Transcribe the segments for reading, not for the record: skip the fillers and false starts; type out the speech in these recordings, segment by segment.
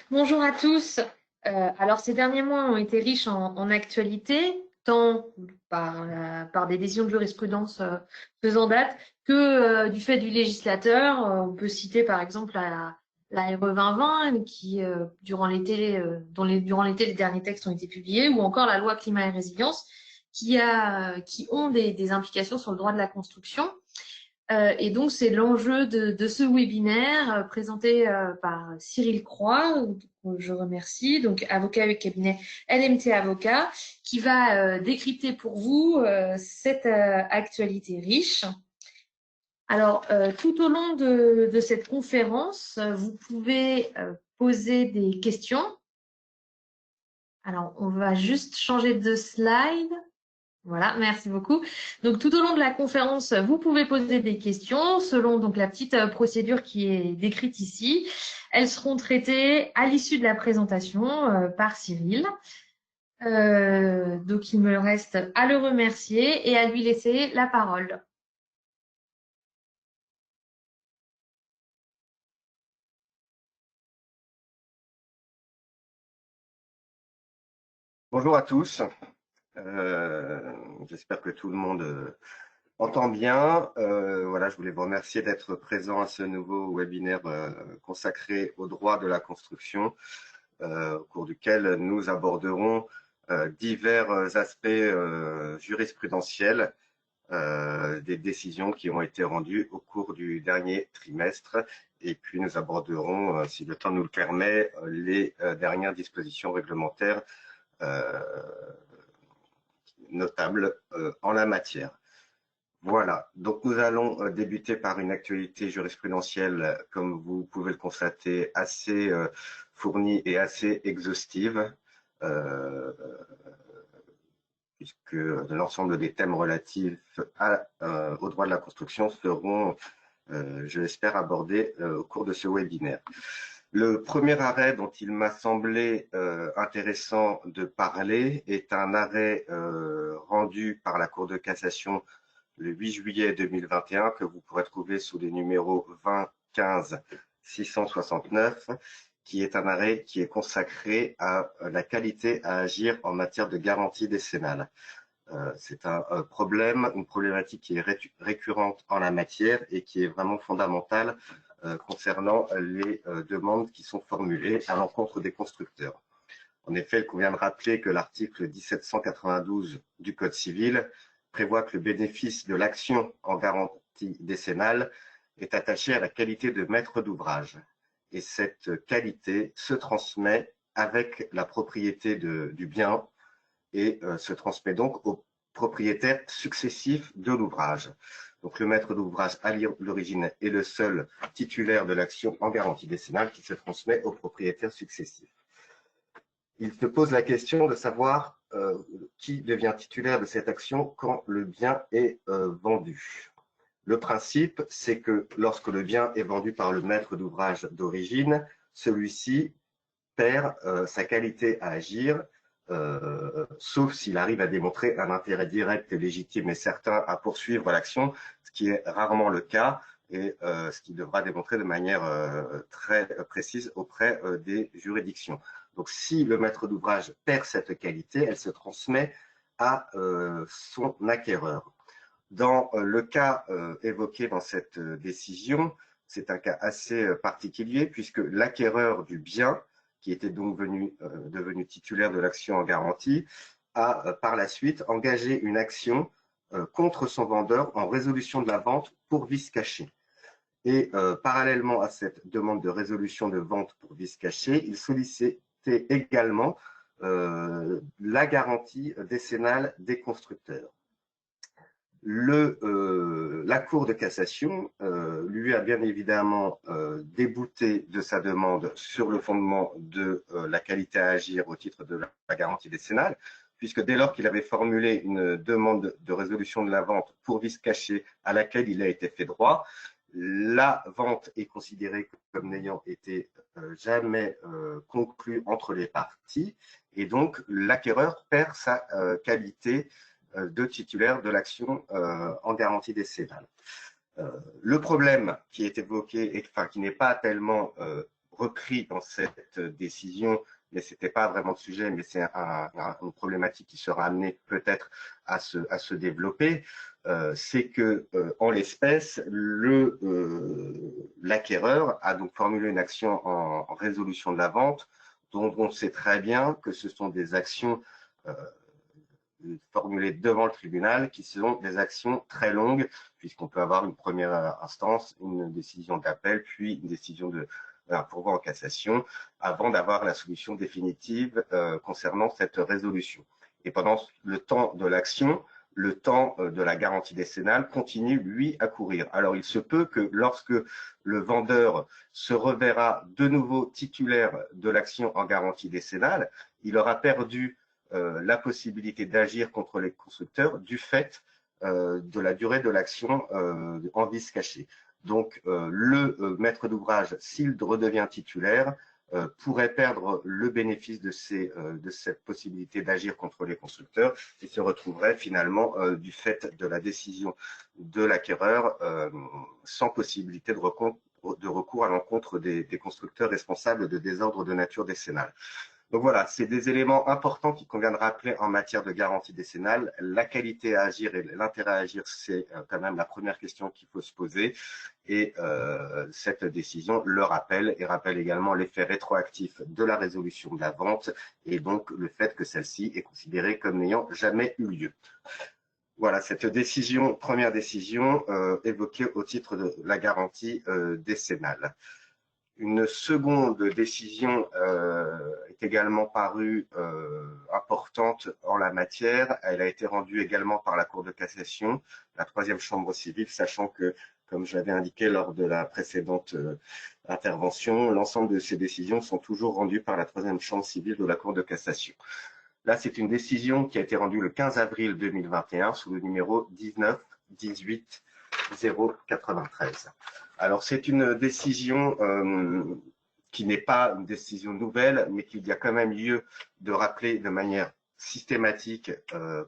Bonjour à tous. Alors, ces derniers mois ont été riches en actualité, tant par des décisions de jurisprudence faisant date que du fait du législateur. On peut citer par exemple la RE 2020 qui, durant l'été, les derniers textes ont été publiés, ou encore la loi climat et résilience qui ont des implications sur le droit de la construction. Et donc, c'est l'enjeu de ce webinaire présenté par Cyril Croix, que je remercie, donc avocat au cabinet LMT Avocat, qui va décrypter pour vous cette actualité riche. Alors, tout au long de cette conférence, vous pouvez poser des questions. Alors, on va juste changer de slide. Voilà, merci beaucoup. Donc, tout au long de la conférence, vous pouvez poser des questions selon donc la petite procédure qui est décrite ici. Elles seront traitées à l'issue de la présentation par Cyril. Donc, il me reste à le remercier et à lui laisser la parole. Bonjour à tous. J'espère que tout le monde entend bien. Voilà, je voulais vous remercier d'être présent à ce nouveau webinaire consacré au droit de la construction, au cours duquel nous aborderons divers aspects jurisprudentiels des décisions qui ont été rendues au cours du dernier trimestre. Et puis nous aborderons, si le temps nous le permet, les dernières dispositions réglementaires notables en la matière. Voilà, donc nous allons débuter par une actualité jurisprudentielle, comme vous pouvez le constater, assez fournie et assez exhaustive, puisque l'ensemble des thèmes relatifs au droit de la construction seront, je l'espère, abordés au cours de ce webinaire. Le premier arrêt dont il m'a semblé intéressant de parler est un arrêt rendu par la Cour de cassation le 8 juillet 2021, que vous pourrez trouver sous les numéros 20 15 669, qui est un arrêt qui est consacré à la qualité à agir en matière de garantie décennale. C'est un problème, une problématique qui est récurrente en la matière et qui est vraiment fondamentale concernant les demandes qui sont formulées à l'encontre des constructeurs. En effet, il convient de rappeler que l'article 1792 du Code civil prévoit que le bénéfice de l'action en garantie décennale est attaché à la qualité de maître d'ouvrage. Et cette qualité se transmet avec la propriété du bien et se transmet donc aux propriétaires successifs de l'ouvrage. Donc le maître d'ouvrage à l'origine est le seul titulaire de l'action en garantie décennale qui se transmet aux propriétaires successifs. Il se pose la question de savoir qui devient titulaire de cette action quand le bien est vendu. Le principe, c'est que lorsque le bien est vendu par le maître d'ouvrage d'origine, celui-ci perd sa qualité à agir, sauf s'il arrive à démontrer un intérêt direct, légitime et certain à poursuivre l'action, ce qui est rarement le cas et ce qu'il devra démontrer de manière très précise auprès des juridictions. Donc, si le maître d'ouvrage perd cette qualité, elle se transmet à son acquéreur. Dans le cas évoqué dans cette décision, c'est un cas assez particulier puisque l'acquéreur du bien, qui était donc devenu titulaire de l'action en garantie, a par la suite engagé une action contre son vendeur en résolution de la vente pour vice caché. Et parallèlement à cette demande de résolution de vente pour vice caché, il sollicitait également la garantie décennale des constructeurs. La Cour de cassation lui a bien évidemment débouté de sa demande sur le fondement de la qualité à agir au titre de la garantie décennale, puisque dès lors qu'il avait formulé une demande de résolution de la vente pour vice caché à laquelle il a été fait droit, la vente est considérée comme n'ayant été jamais conclue entre les parties, et donc l'acquéreur perd sa qualité de titulaire de l'action en garantie décennale. Le problème qui est évoqué, et enfin qui n'est pas tellement repris dans cette décision, mais ce n'était pas vraiment le sujet, mais c'est une problématique qui sera amenée peut-être à se développer, c'est que en l'espèce, l'acquéreur a donc formulé une action en résolution de la vente, dont on sait très bien que ce sont des actions formulées devant le tribunal, qui sont des actions très longues, puisqu'on peut avoir une première instance, une décision d'appel, puis une décision d'un pourvoi en cassation, avant d'avoir la solution définitive concernant cette résolution. Et pendant le temps de l'action, le temps de la garantie décennale continue, lui, à courir. Alors, il se peut que lorsque le vendeur se reverra de nouveau titulaire de l'action en garantie décennale, il aura perdu la possibilité d'agir contre les constructeurs du fait de la durée de l'action en vice caché. Donc, le maître d'ouvrage, s'il redevient titulaire, pourrait perdre le bénéfice de cette possibilité d'agir contre les constructeurs et se retrouverait finalement, du fait de la décision de l'acquéreur, sans possibilité de recours à l'encontre des constructeurs responsables de désordres de nature décennale. Donc voilà, c'est des éléments importants qu'il convient de rappeler en matière de garantie décennale. La qualité à agir et l'intérêt à agir, c'est quand même la première question qu'il faut se poser. Et cette décision le rappelle et rappelle également l'effet rétroactif de la résolution de la vente et donc le fait que celle-ci est considérée comme n'ayant jamais eu lieu. Voilà, cette décision, première décision évoquée au titre de la garantie décennale. Une seconde décision est également parue importante en la matière. Elle a été rendue également par la Cour de cassation, la troisième chambre civile, sachant que, comme je l'avais indiqué lors de la précédente intervention, l'ensemble de ces décisions sont toujours rendues par la troisième chambre civile de la Cour de cassation. Là, c'est une décision qui a été rendue le 15 avril 2021 sous le numéro 19 18 093. Alors, c'est une décision qui n'est pas une décision nouvelle, mais qu'il y a quand même lieu de rappeler de manière systématique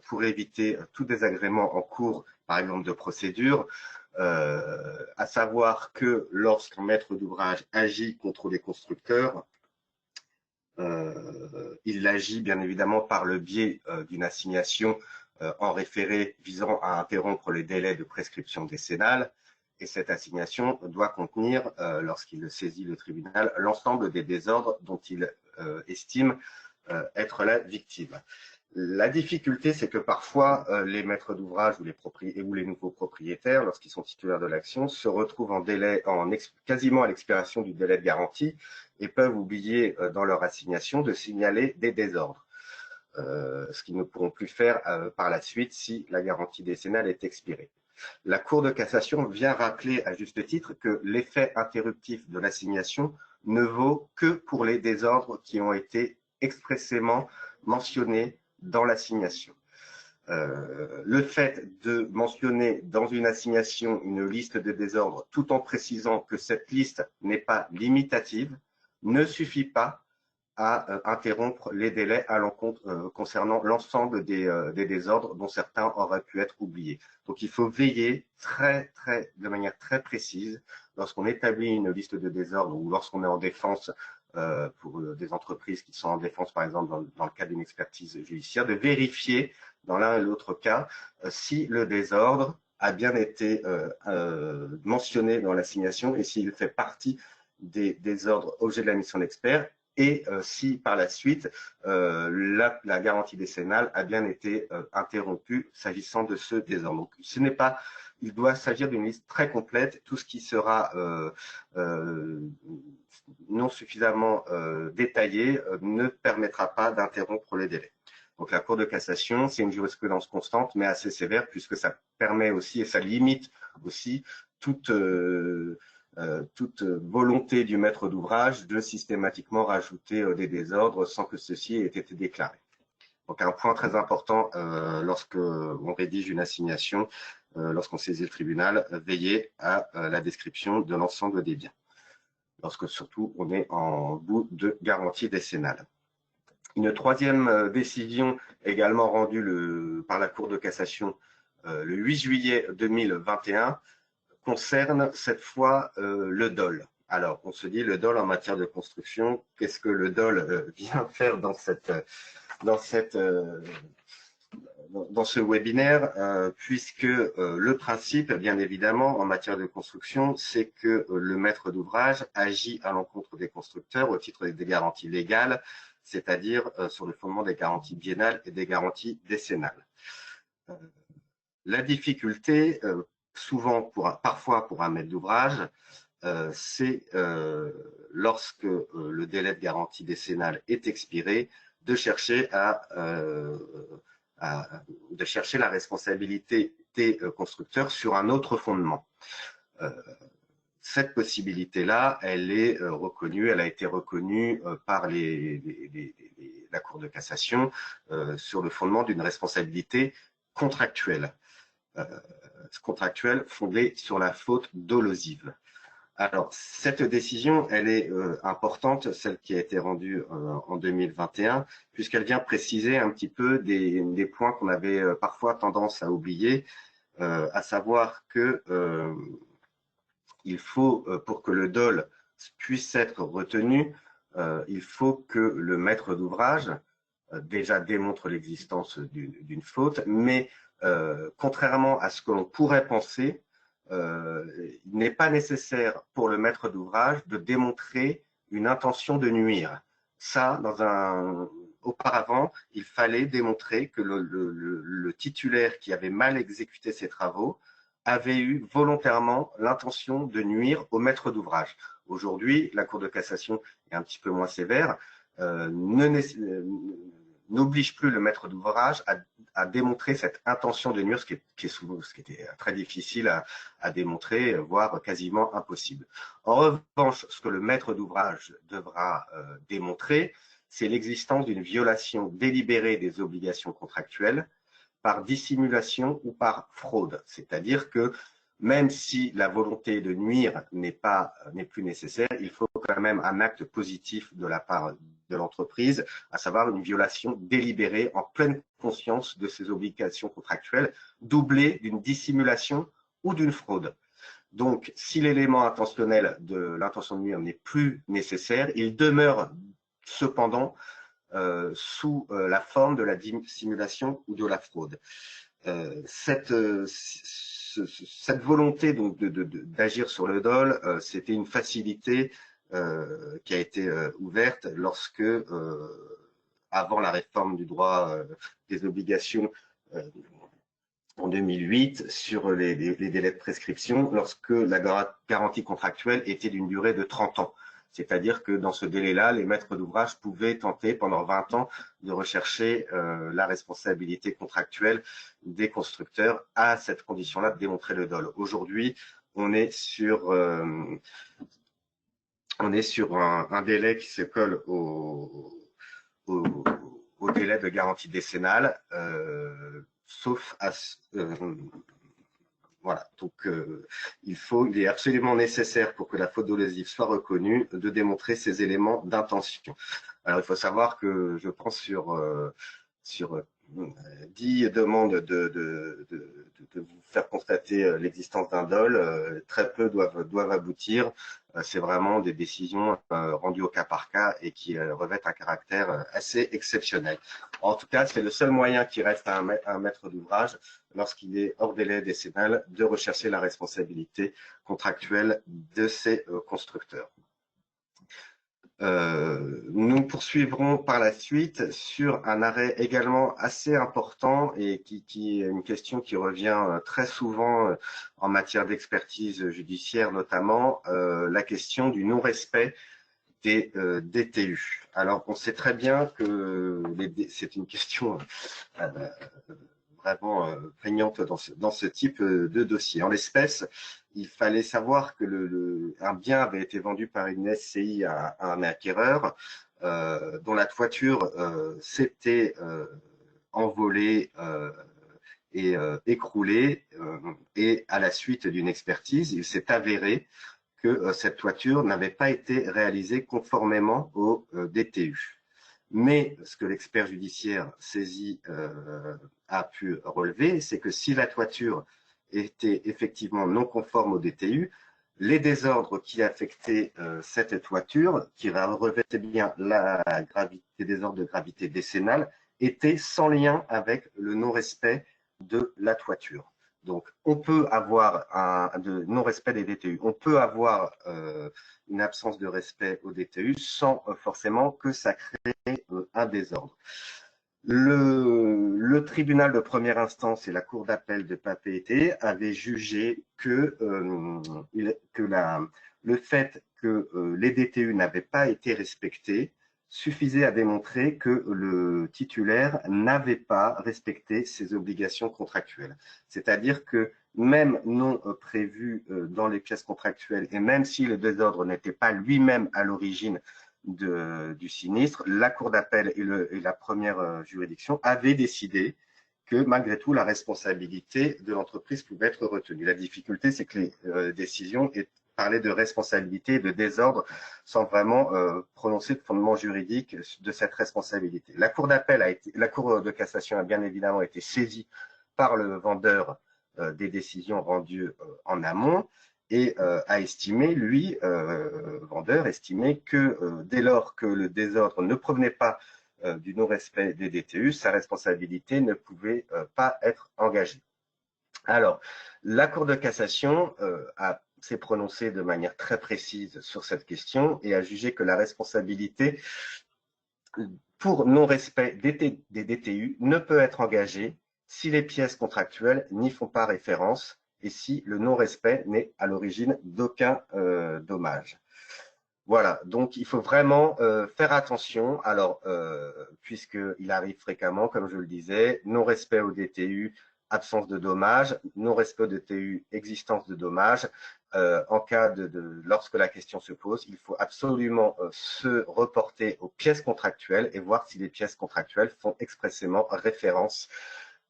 pour éviter tout désagrément en cours, par exemple de procédure, à savoir que lorsqu'un maître d'ouvrage agit contre les constructeurs, il agit bien évidemment par le biais d'une assignation en référé visant à interrompre les délais de prescription décennale. Et cette assignation doit contenir, lorsqu'il saisit le tribunal, l'ensemble des désordres dont il estime être la victime. La difficulté, c'est que parfois, les maîtres d'ouvrage ou les nouveaux propriétaires, lorsqu'ils sont titulaires de l'action, se retrouvent quasiment à l'expiration du délai de garantie et peuvent oublier dans leur assignation de signaler des désordres. Ce qu'ils ne pourront plus faire par la suite si la garantie décennale est expirée. La Cour de cassation vient rappeler à juste titre que l'effet interruptif de l'assignation ne vaut que pour les désordres qui ont été expressément mentionnés dans l'assignation. Le fait de mentionner dans une assignation une liste de désordres tout en précisant que cette liste n'est pas limitative ne suffit pas à interrompre les délais à l'encontre concernant l'ensemble des désordres dont certains auraient pu être oubliés. Donc, il faut veiller de manière très précise lorsqu'on établit une liste de désordres ou lorsqu'on est en défense pour des entreprises qui sont en défense, par exemple, dans le cadre d'une expertise judiciaire, de vérifier dans l'un et l'autre cas si le désordre a bien été mentionné dans l'assignation et s'il fait partie des désordres objets de la mission d'expert et si par la suite la garantie décennale a bien été interrompue s'agissant de ce désordre. Donc, ce n'est pas, il doit s'agir d'une liste très complète. Tout ce qui sera non suffisamment détaillé ne permettra pas d'interrompre les délais. Donc la Cour de cassation, c'est une jurisprudence constante, mais assez sévère, puisque ça permet aussi et ça limite aussi toute volonté du maître d'ouvrage de systématiquement rajouter des désordres sans que ceci ait été déclaré. Donc un point très important lorsqu'on rédige une assignation, lorsqu'on saisit le tribunal, veiller à la description de l'ensemble des biens, lorsque surtout on est en bout de garantie décennale. Une troisième décision également rendue par la Cour de cassation le 8 juillet 2021 concerne cette fois le dol. Alors, on se dit, le DOL en matière de construction, qu'est-ce que le DOL vient faire dans ce webinaire, puisque le principe, bien évidemment, en matière de construction, c'est que le maître d'ouvrage agit à l'encontre des constructeurs au titre des garanties légales, c'est-à-dire sur le fondement des garanties biennales et des garanties décennales. La difficulté, parfois pour un maître d'ouvrage, c'est lorsque le délai de garantie décennale est expiré, de chercher la responsabilité des constructeurs sur un autre fondement. Cette possibilité-là, elle est reconnue, elle a été reconnue par la Cour de cassation sur le fondement d'une responsabilité contractuelle fondée sur la faute dolosive. Alors, cette décision, elle est importante, celle qui a été rendue en 2021, puisqu'elle vient préciser un petit peu des points qu'on avait parfois tendance à oublier, à savoir que il faut, pour que le DOL puisse être retenu, il faut que le maître d'ouvrage déjà démontre l'existence d'une faute, mais contrairement à ce que l'on pourrait penser, il n'est pas nécessaire pour le maître d'ouvrage de démontrer une intention de nuire. Ça, auparavant, il fallait démontrer que le titulaire qui avait mal exécuté ses travaux avait eu volontairement l'intention de nuire au maître d'ouvrage. Aujourd'hui, la Cour de cassation est un petit peu moins sévère, n'oblige plus le maître d'ouvrage à démontrer cette intention de nuire, ce qui était très difficile à démontrer, voire quasiment impossible. En revanche, ce que le maître d'ouvrage devra démontrer, c'est l'existence d'une violation délibérée des obligations contractuelles par dissimulation ou par fraude. C'est-à-dire que même si la volonté de nuire n'est plus nécessaire, il faut quand même un acte positif de la part de l'entreprise, à savoir une violation délibérée en pleine conscience de ses obligations contractuelles, doublée d'une dissimulation ou d'une fraude. Donc, si l'élément intentionnel de l'intention de nuire n'est plus nécessaire, il demeure cependant sous la forme de la dissimulation ou de la fraude. Cette volonté donc d'agir sur le DOL, c'était une facilité qui a été ouverte lorsque, avant la réforme du droit des obligations en 2008, sur les délais de prescription, lorsque la garantie contractuelle était d'une durée de 30 ans. C'est-à-dire que dans ce délai-là, les maîtres d'ouvrage pouvaient tenter pendant 20 ans de rechercher la responsabilité contractuelle des constructeurs à cette condition-là de démontrer le DOL. Aujourd'hui, on est sur un délai qui se colle au délai de garantie décennale, sauf à voilà, donc il est absolument nécessaire pour que la faute dolosive soit reconnue de démontrer ces éléments d'intention. Alors il faut savoir que je pense sur 10 demandes de vous faire constater l'existence d'un DOL, très peu doivent aboutir. C'est vraiment des décisions rendues au cas par cas et qui revêtent un caractère assez exceptionnel. En tout cas, c'est le seul moyen qui reste à un maître d'ouvrage lorsqu'il est hors délai décennal de rechercher la responsabilité contractuelle de ses constructeurs. Nous poursuivrons par la suite sur un arrêt également assez important et qui est une question qui revient très souvent en matière d'expertise judiciaire, notamment la question du non-respect des DTU. Alors, on sait très bien que c'est une question vraiment prégnante dans ce type de dossier. En l'espèce, il fallait savoir que un bien avait été vendu par une SCI à un acquéreur dont la toiture s'était envolée et écroulée, et à la suite d'une expertise, il s'est avéré que cette toiture n'avait pas été réalisée conformément au DTU. Mais ce que l'expert judiciaire saisi a pu relever, c'est que si la toiture était effectivement non conforme au DTU, les désordres qui affectaient cette toiture, qui revêtait bien la gravité, désordres de gravité décennale, étaient sans lien avec le non-respect de la toiture. Donc, on peut avoir un non-respect des DTU. On peut avoir une absence de respect au DTU sans forcément que ça crée un désordre. Le tribunal de première instance et la cour d'appel de Papeete avaient jugé que le fait que les DTU n'avaient pas été respectés suffisait à démontrer que le titulaire n'avait pas respecté ses obligations contractuelles. C'est-à-dire que même non prévu dans les pièces contractuelles et même si le désordre n'était pas lui-même à l'origine du sinistre, la cour d'appel et la première juridiction avaient décidé que malgré tout, la responsabilité de l'entreprise pouvait être retenue. La difficulté, c'est que les décisions parlaient de responsabilité et de désordre sans vraiment prononcer de fondement juridique de cette responsabilité. La cour de cassation a bien évidemment été saisie par le vendeur des décisions rendues en amont et a estimé, lui, vendeur, estimé que dès lors que le désordre ne provenait pas du non-respect des DTU, sa responsabilité ne pouvait pas être engagée. Alors, la Cour de cassation s'est prononcée de manière très précise sur cette question et a jugé que la responsabilité pour non-respect des DTU ne peut être engagée si les pièces contractuelles n'y font pas référence et si le non-respect n'est à l'origine d'aucun dommage. Voilà, donc il faut vraiment faire attention. Alors, puisqu'il arrive fréquemment, comme je le disais, non-respect au DTU, absence de dommages, non-respect au DTU, existence de dommages. En cas lorsque la question se pose, il faut absolument se reporter aux pièces contractuelles et voir si les pièces contractuelles font expressément référence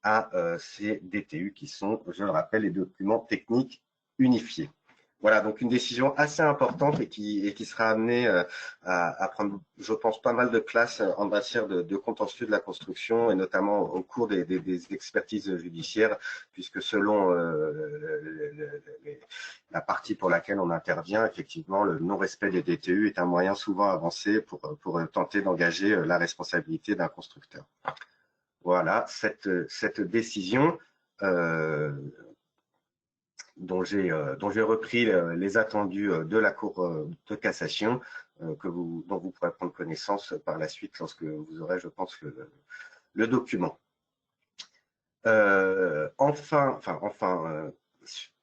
à ces DTU qui sont, je le rappelle, les documents techniques unifiés. Voilà, donc une décision assez importante et qui sera amenée à prendre, je pense, pas mal de place en matière de contentieux de la construction et notamment au cours des expertises judiciaires, puisque selon la partie pour laquelle on intervient, effectivement, le non-respect des DTU est un moyen souvent avancé pour tenter d'engager la responsabilité d'un constructeur. Voilà, cette décision dont j'ai repris les attendus de la Cour de cassation, dont vous pourrez prendre connaissance par la suite lorsque vous aurez, je pense, le document.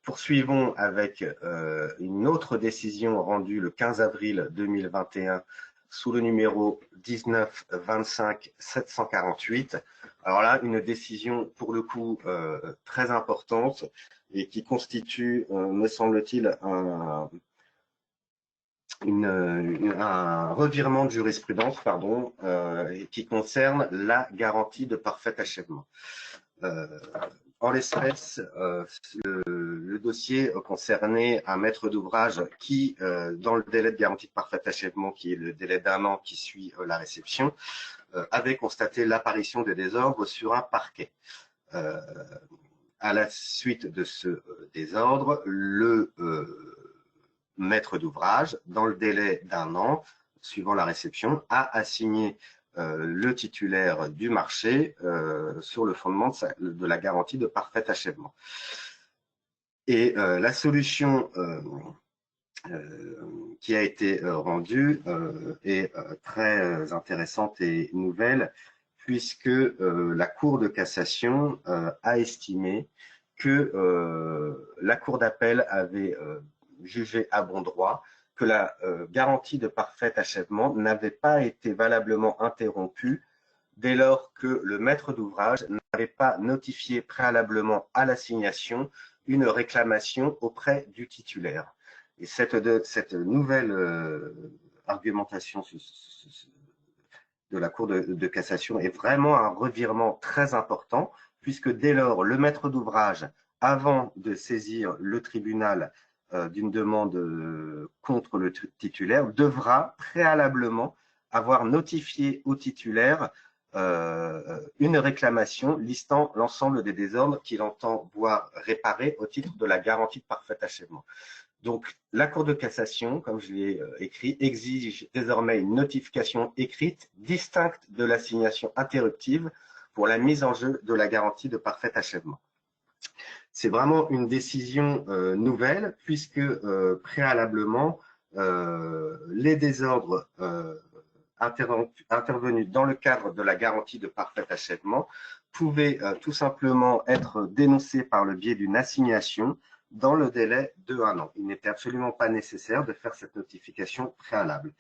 Poursuivons avec une autre décision rendue le 15 avril 2021 sous le numéro 19-25-748. Alors là, une décision pour le coup très importante et qui constitue, me semble-t-il, un revirement de jurisprudence, pardon, qui concerne la garantie de parfait achèvement. En l'espèce, le dossier concernait un maître d'ouvrage qui, dans le délai de garantie de parfait achèvement, qui est le délai d'1 an qui suit la réception, avait constaté l'apparition de désordres sur un parquet. À la suite de ce désordre, le maître d'ouvrage, dans le délai d'1 an, suivant la réception, a assigné le titulaire du marché sur le fondement de la garantie de parfait achèvement. Et la solution qui a été rendue est très intéressante et nouvelle, puisque la Cour de cassation a estimé que la Cour d'appel avait jugé à bon droit que la garantie de parfait achèvement n'avait pas été valablement interrompue dès lors que le maître d'ouvrage n'avait pas notifié préalablement à l'assignation une réclamation auprès du titulaire. Et cette nouvelle argumentation de la Cour de cassation est vraiment un revirement très important, puisque dès lors, le maître d'ouvrage, avant de saisir le tribunal d'une demande contre le titulaire, devra préalablement avoir notifié au titulaire une réclamation listant l'ensemble des désordres qu'il entend voir réparer au titre de la garantie de parfait achèvement. Donc, la Cour de cassation, comme je l'ai écrit, exige désormais une notification écrite distincte de l'assignation interruptive pour la mise en jeu de la garantie de parfait achèvement. C'est vraiment une décision nouvelle puisque préalablement, les désordres intervenus dans le cadre de la garantie de parfait achèvement pouvaient tout simplement être dénoncés par le biais d'une assignation dans le délai de 1 an. Il n'était absolument pas nécessaire de faire cette notification préalable.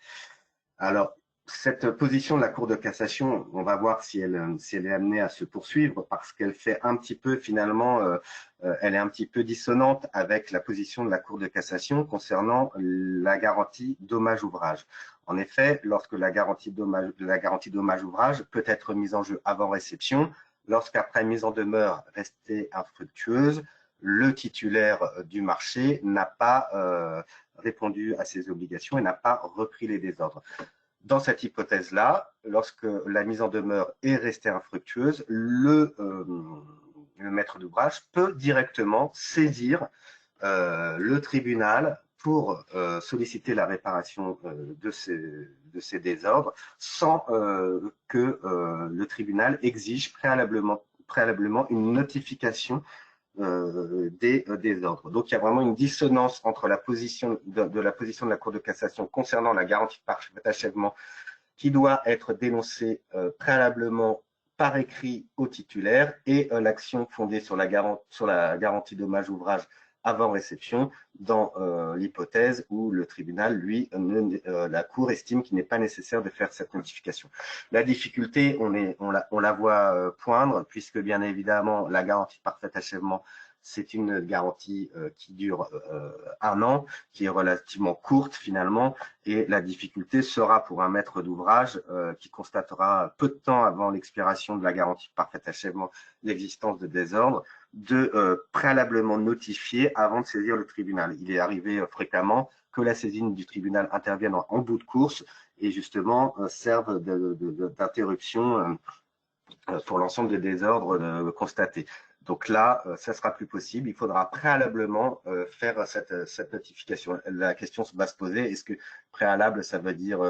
Alors, cette position de la Cour de cassation, on va voir si elle est amenée à se poursuivre parce qu'elle fait un petit peu, finalement, elle est un petit peu dissonante avec la position de la Cour de cassation concernant la garantie dommage-ouvrage. En effet, lorsque la garantie dommage-ouvrage peut être mise en jeu avant réception, lorsqu'après mise en demeure restée infructueuse, le titulaire du marché n'a pas répondu à ses obligations et n'a pas repris les désordres. Dans cette hypothèse-là, lorsque la mise en demeure est restée infructueuse, le maître d'ouvrage peut directement saisir le tribunal pour solliciter la réparation de ces désordres sans que le tribunal exige préalablement une notification des désordres. Donc, il y a vraiment une dissonance entre la position de la Cour de cassation concernant la garantie de parfait achèvement qui doit être dénoncée préalablement par écrit au titulaire et l'action fondée sur la garantie dommage-ouvrage avant réception dans l'hypothèse où le tribunal, lui, la Cour estime qu'il n'est pas nécessaire de faire cette notification. La difficulté, on la voit poindre, puisque bien évidemment, la garantie de parfait achèvement, c'est une garantie qui dure 1 an, qui est relativement courte finalement, et la difficulté sera pour un maître d'ouvrage qui constatera peu de temps avant l'expiration de la garantie de parfait achèvement l'existence de désordre, de préalablement notifier avant de saisir le tribunal. Il est arrivé fréquemment que la saisine du tribunal intervienne en bout de course et justement serve d'interruption pour l'ensemble des désordres constatés. Donc là, ça sera plus possible. Il faudra préalablement faire cette notification. La question va se poser, est-ce que préalable, ça veut dire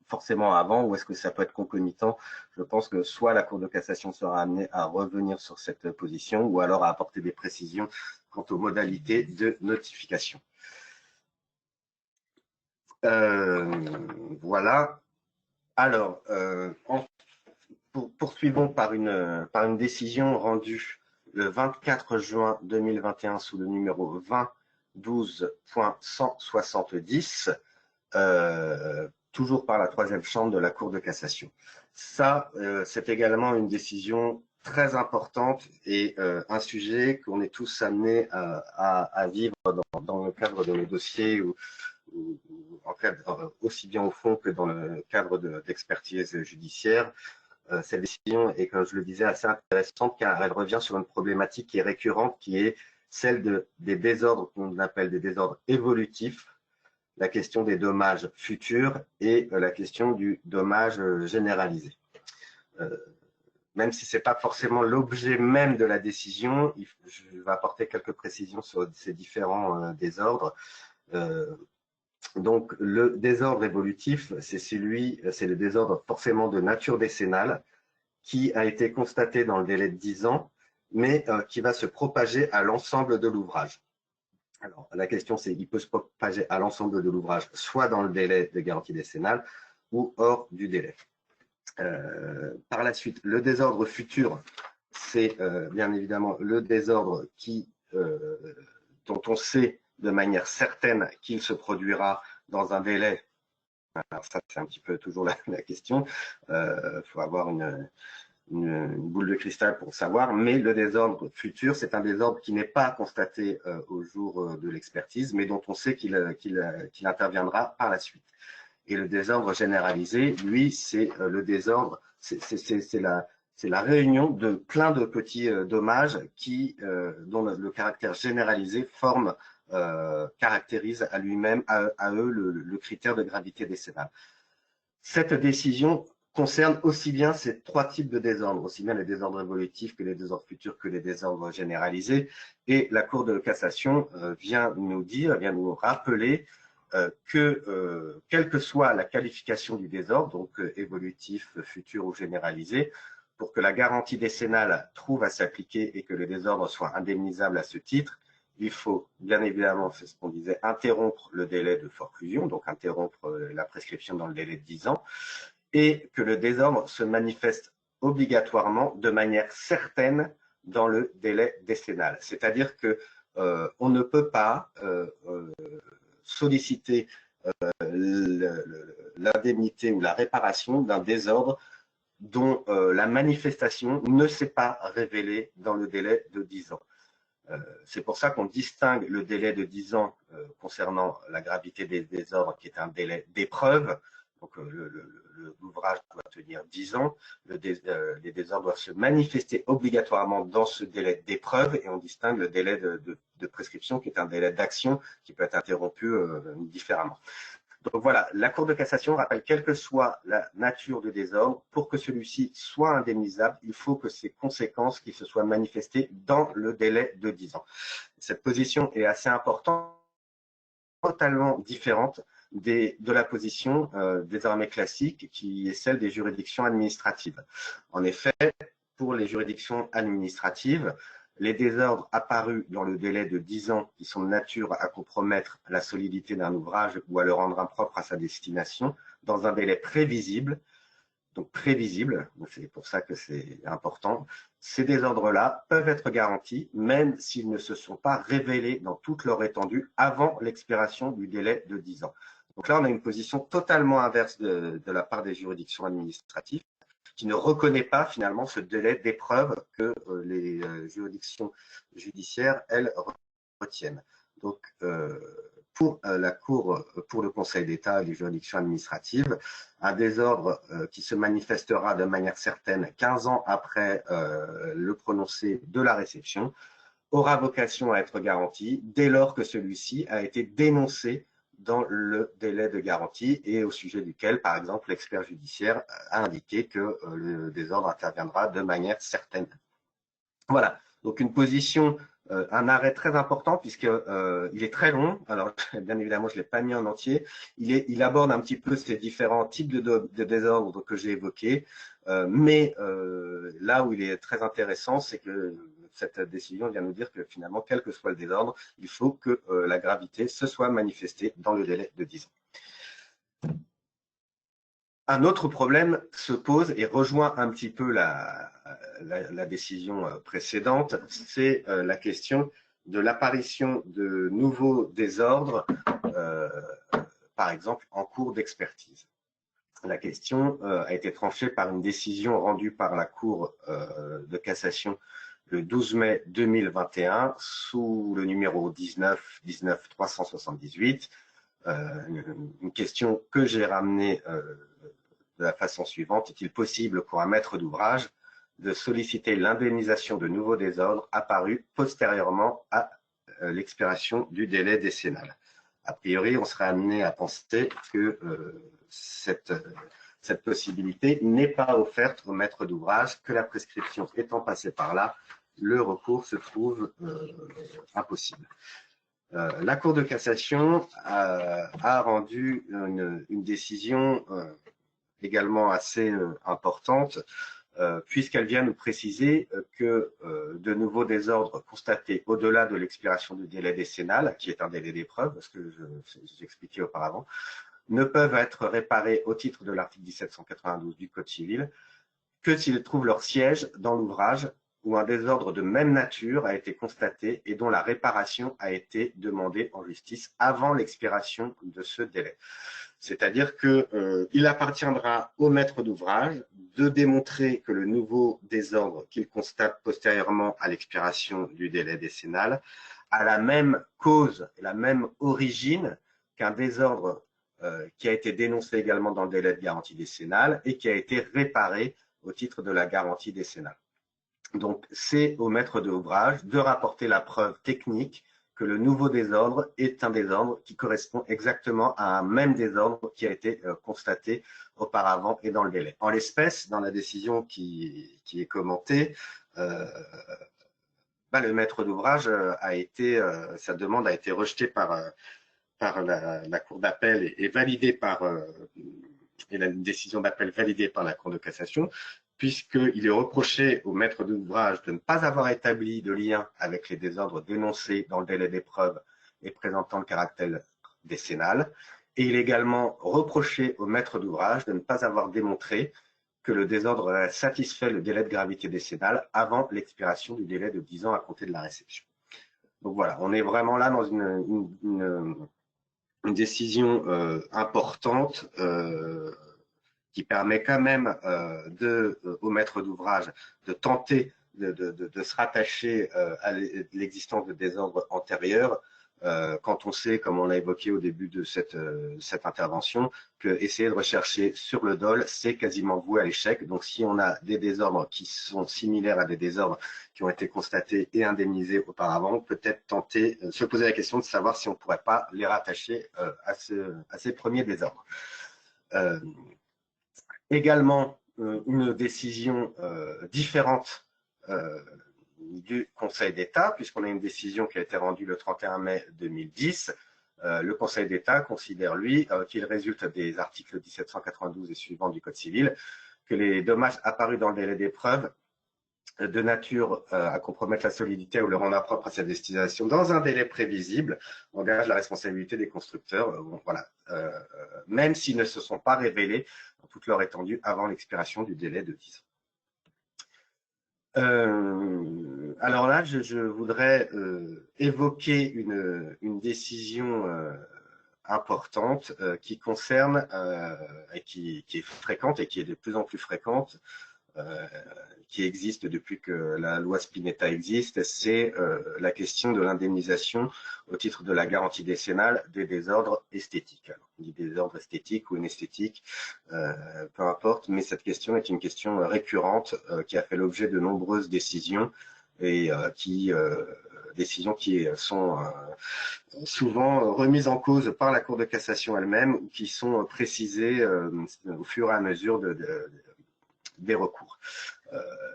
forcément avant ou est-ce que ça peut être concomitant? Je pense que soit la Cour de cassation sera amenée à revenir sur cette position ou alors à apporter des précisions quant aux modalités de notification. Voilà. Alors, poursuivons par une décision rendue le 24 juin 2021 sous le numéro 2012.170, toujours par la troisième chambre de la Cour de cassation. Ça, c'est également une décision très importante et un sujet qu'on est tous amenés à vivre dans le cadre de nos dossiers ou en cadre, aussi bien au fond que dans le cadre d'expertise judiciaire. Cette décision est, comme je le disais, assez intéressante car elle revient sur une problématique qui est récurrente, qui est celle des désordres qu'on appelle des désordres évolutifs, la question des dommages futurs et la question du dommage généralisé. Même si ce n'est pas forcément l'objet même de la décision, je vais apporter quelques précisions sur ces différents désordres. Donc, le désordre évolutif, c'est le désordre forcément de nature décennale qui a été constaté dans le délai de 10 ans, mais qui va se propager à l'ensemble de l'ouvrage. Alors, la question, c'est qu'il peut se propager à l'ensemble de l'ouvrage, soit dans le délai de garantie décennale ou hors du délai. Par la suite, le désordre futur, c'est bien évidemment le désordre dont on sait de manière certaine qu'il se produira dans un délai. Alors ça, c'est un petit peu toujours la question. Faut avoir une boule de cristal pour savoir, mais le désordre futur, c'est un désordre qui n'est pas constaté au jour de l'expertise, mais dont on sait qu'il interviendra par la suite. Et le désordre généralisé, lui, c'est le désordre, c'est la réunion de plein de petits dommages dont le caractère généralisé caractérise à lui-même, à eux, le critère de gravité décennale. Cette décision concerne aussi bien ces trois types de désordres, aussi bien les désordres évolutifs que les désordres futurs que les désordres généralisés. Et la Cour de cassation vient nous rappeler que quelle que soit la qualification du désordre, donc évolutif, futur ou généralisé, pour que la garantie décennale trouve à s'appliquer et que le désordre soit indemnisable à ce titre, il faut bien évidemment, c'est ce qu'on disait, interrompre le délai de forclusion, donc interrompre la prescription dans le délai de 10 ans, et que le désordre se manifeste obligatoirement de manière certaine dans le délai décennal. C'est-à-dire que on ne peut pas solliciter l'indemnité ou la réparation d'un désordre dont la manifestation ne s'est pas révélée dans le délai de 10 ans. C'est pour ça qu'on distingue le délai de 10 ans concernant la gravité des désordres, qui est un délai d'épreuve. Donc l'ouvrage doit tenir 10 ans. Les désordres doivent se manifester obligatoirement dans ce délai d'épreuve, et on distingue le délai de prescription, qui est un délai d'action qui peut être interrompu différemment. Donc voilà, la Cour de cassation rappelle, quelle que soit la nature du désordre, pour que celui-ci soit indemnisable, il faut que ses conséquences qui se soient manifestées dans le délai de 10 ans. Cette position est assez importante, totalement différente de la position désormais classique, qui est celle des juridictions administratives. En effet, pour les juridictions administratives, les désordres apparus dans le délai de 10 ans qui sont de nature à compromettre la solidité d'un ouvrage ou à le rendre impropre à sa destination dans un délai prévisible, donc c'est pour ça que c'est important, ces désordres-là peuvent être garantis même s'ils ne se sont pas révélés dans toute leur étendue avant l'expiration du délai de 10 ans. Donc là, on a une position totalement inverse de la part des juridictions administratives, qui ne reconnaît pas finalement ce délai d'épreuve que les juridictions judiciaires, elles, retiennent. Donc, pour la Cour, pour le Conseil d'État et les juridictions administratives, un désordre qui se manifestera de manière certaine 15 ans après le prononcé de la réception aura vocation à être garanti dès lors que celui-ci a été dénoncé dans le délai de garantie et au sujet duquel, par exemple, l'expert judiciaire a indiqué que le désordre interviendra de manière certaine. Voilà, donc une position, un arrêt très important puisqu'il est très long. Alors, bien évidemment, je ne l'ai pas mis en entier. Il aborde un petit peu ces différents types de désordres que j'ai évoqués. Mais là où il est très intéressant, c'est que cette décision vient nous dire que finalement, quel que soit le désordre, il faut que la gravité se soit manifestée dans le délai de 10 ans. Un autre problème se pose et rejoint un petit peu la décision précédente, c'est la question de l'apparition de nouveaux désordres, par exemple en cours d'expertise. La question a été tranchée par une décision rendue par la Cour de cassation le 12 mai 2021 sous le numéro 19-378. Une question que j'ai ramenée de la façon suivante: est-il possible pour un maître d'ouvrage de solliciter l'indemnisation de nouveaux désordres apparus postérieurement à l'expiration du délai décennal? A priori, on serait amené à penser que cette possibilité n'est pas offerte au maître d'ouvrage, que la prescription étant passée par là, le recours se trouve impossible. La Cour de cassation a rendu une décision également assez importante, puisqu'elle vient nous préciser que de nouveaux désordres constatés au-delà de l'expiration du délai décennal, qui est un délai d'épreuve, ce que j'expliquais auparavant, ne peuvent être réparés au titre de l'article 1792 du Code civil que s'ils trouvent leur siège dans l'ouvrage où un désordre de même nature a été constaté et dont la réparation a été demandée en justice avant l'expiration de ce délai. C'est-à-dire qu'il appartiendra au maître d'ouvrage de démontrer que le nouveau désordre qu'il constate postérieurement à l'expiration du délai décennal a la même cause, la même origine qu'un désordre qui a été dénoncé également dans le délai de garantie décennale et qui a été réparé au titre de la garantie décennale. Donc, c'est au maître d'ouvrage de rapporter la preuve technique que le nouveau désordre est un désordre qui correspond exactement à un même désordre qui a été constaté auparavant et dans le délai. En l'espèce, dans la décision qui est commentée, le maître d'ouvrage sa demande a été rejetée par la Cour d'appel et validée et la décision d'appel validée par la Cour de cassation, puisqu'il est reproché au maître d'ouvrage de ne pas avoir établi de lien avec les désordres dénoncés dans le délai d'épreuve et présentant le caractère décennal. Et il est également reproché au maître d'ouvrage de ne pas avoir démontré que le désordre satisfait le délai de gravité décennale avant l'expiration du délai de 10 ans à compter de la réception. Donc voilà, on est vraiment là dans une décision importante qui permet quand même au maître d'ouvrage de tenter de se rattacher à l'existence de désordres antérieurs, quand on sait, comme on l'a évoqué au début de cette intervention, que essayer de rechercher sur le dol, c'est quasiment voué à l'échec. Donc, si on a des désordres qui sont similaires à des désordres qui ont été constatés et indemnisés auparavant, peut-être tenter, se poser la question de savoir si on ne pourrait pas les rattacher à ces premiers désordres. Également, une décision différente du Conseil d'État, puisqu'on a une décision qui a été rendue le 31 mai 2010. Le Conseil d'État considère, lui, qu'il résulte des articles 1792 et suivants du Code civil, que les dommages apparus dans le délai d'épreuve de nature à compromettre la solidité ou le rendre impropre à sa destination dans un délai prévisible engagent la responsabilité des constructeurs, même s'ils ne se sont pas révélés dans toute leur étendue avant l'expiration du délai de 10 ans. Alors là, je voudrais évoquer une décision importante qui concerne et qui est fréquente et qui est de plus en plus fréquente, qui existe depuis que la loi Spinetta existe, c'est la question de l'indemnisation au titre de la garantie décennale des désordres esthétiques. Alors, on dit désordre esthétique ou inesthétique, peu importe, mais cette question est une question récurrente qui a fait l'objet de nombreuses décisions et décisions qui sont souvent remises en cause par la Cour de cassation elle-même ou qui sont précisées au fur et à mesure des recours.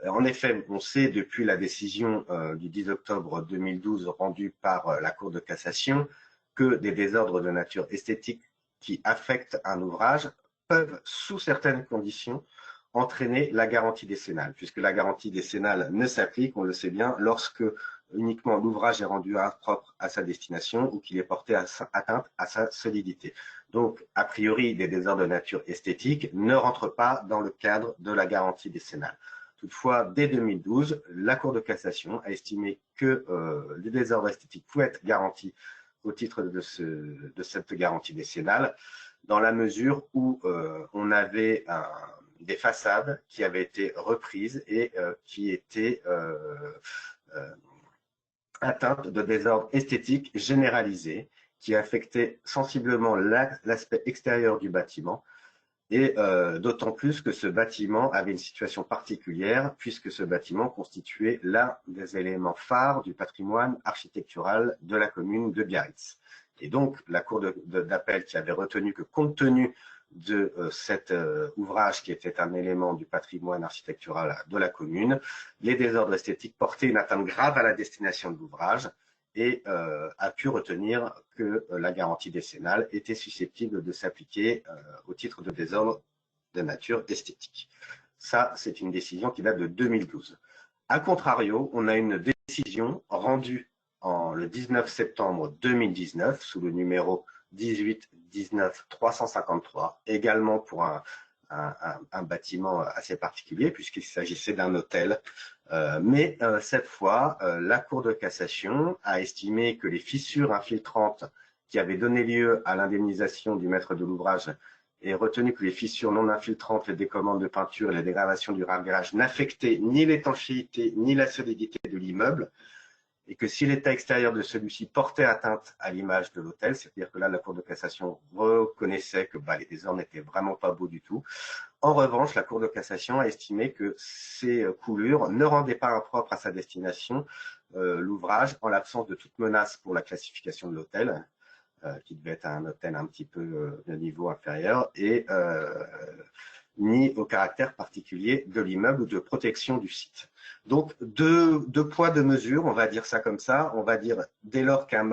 En effet, on sait depuis la décision du 10 octobre 2012 rendue par la Cour de cassation que des désordres de nature esthétique qui affectent un ouvrage peuvent, sous certaines conditions, entraîner la garantie décennale, puisque la garantie décennale ne s'applique, on le sait bien, lorsque uniquement l'ouvrage est rendu impropre à sa destination ou qu'il est porté atteinte à sa solidité. Donc, a priori, des désordres de nature esthétique ne rentrent pas dans le cadre de la garantie décennale. Toutefois, dès 2012, la Cour de cassation a estimé que les désordres esthétiques pouvaient être garantis au titre de cette garantie décennale, dans la mesure où on avait des façades qui avaient été reprises et qui étaient atteintes de désordres esthétiques généralisés qui affectaient sensiblement l'aspect extérieur du bâtiment, et d'autant plus que ce bâtiment avait une situation particulière puisque ce bâtiment constituait l'un des éléments phares du patrimoine architectural de la commune de Biarritz. Et donc, la Cour d'appel qui avait retenu que compte tenu de cet ouvrage qui était un élément du patrimoine architectural de la commune, les désordres esthétiques portaient une atteinte grave à la destination de l'ouvrage et a pu retenir que la garantie décennale était susceptible de s'appliquer au titre de désordre de nature esthétique. Ça, c'est une décision qui date de 2012. A contrario, on a une décision rendue le 19 septembre 2019 sous le numéro 18-19-353, également pour un bâtiment assez particulier puisqu'il s'agissait d'un hôtel. Mais cette fois, la Cour de cassation a estimé que les fissures infiltrantes qui avaient donné lieu à l'indemnisation du maître de l'ouvrage et retenu que les fissures non infiltrantes, les décollements de peinture et les dégradations du ravage n'affectaient ni l'étanchéité ni la solidité de l'immeuble, et que si l'état extérieur de celui-ci portait atteinte à l'image de l'hôtel, c'est-à-dire que là, la Cour de cassation reconnaissait que les désordres n'étaient vraiment pas beaux du tout. En revanche, la Cour de cassation a estimé que ces coulures ne rendaient pas impropre à sa destination l'ouvrage en l'absence de toute menace pour la classification de l'hôtel, qui devait être un hôtel un petit peu de niveau inférieur, et ni au caractère particulier de l'immeuble ou de protection du site. Donc, deux poids, deux mesures, on va dire ça comme ça. On va dire, dès lors qu'un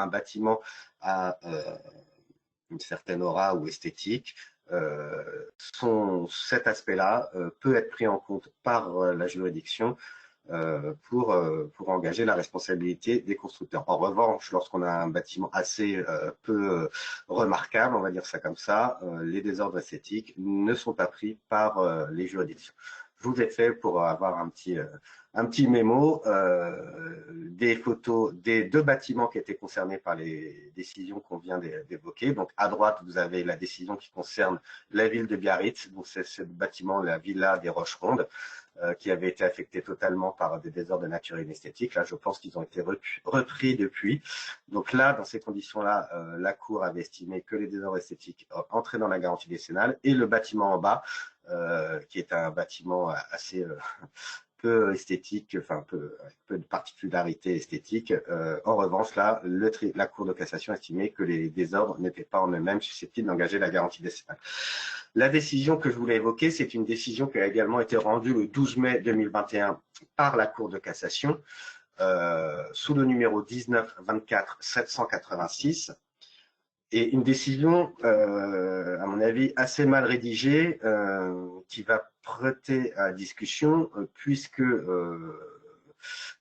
bâtiment a une certaine aura ou esthétique, cet aspect-là peut être pris en compte par la juridiction pour engager la responsabilité des constructeurs. En revanche, lorsqu'on a un bâtiment assez peu remarquable, on va dire ça comme ça, les désordres esthétiques ne sont pas pris par les juridictions. Je vous ai fait, pour avoir un petit mémo, des photos des deux bâtiments qui étaient concernés par les décisions qu'on vient d'évoquer. Donc, à droite, vous avez la décision qui concerne la ville de Biarritz. Donc, c'est ce bâtiment, la villa des Roches-Rondes, qui avait été affecté totalement par des désordres de nature inesthétique. Là, je pense qu'ils ont été repris depuis. Donc là, dans ces conditions-là, la Cour avait estimé que les désordres esthétiques entraient dans la garantie décennale, et le bâtiment en bas, qui est un bâtiment assez peu esthétique, enfin avec peu de particularités esthétiques. En revanche, là, la Cour de cassation a estimé que les désordres n'étaient pas en eux-mêmes susceptibles d'engager la garantie décennale. La décision que je voulais évoquer, c'est une décision qui a également été rendue le 12 mai 2021 par la Cour de cassation, sous le numéro 19 24 786. Et une décision, à mon avis, assez mal rédigée, qui va prêter à discussion, puisque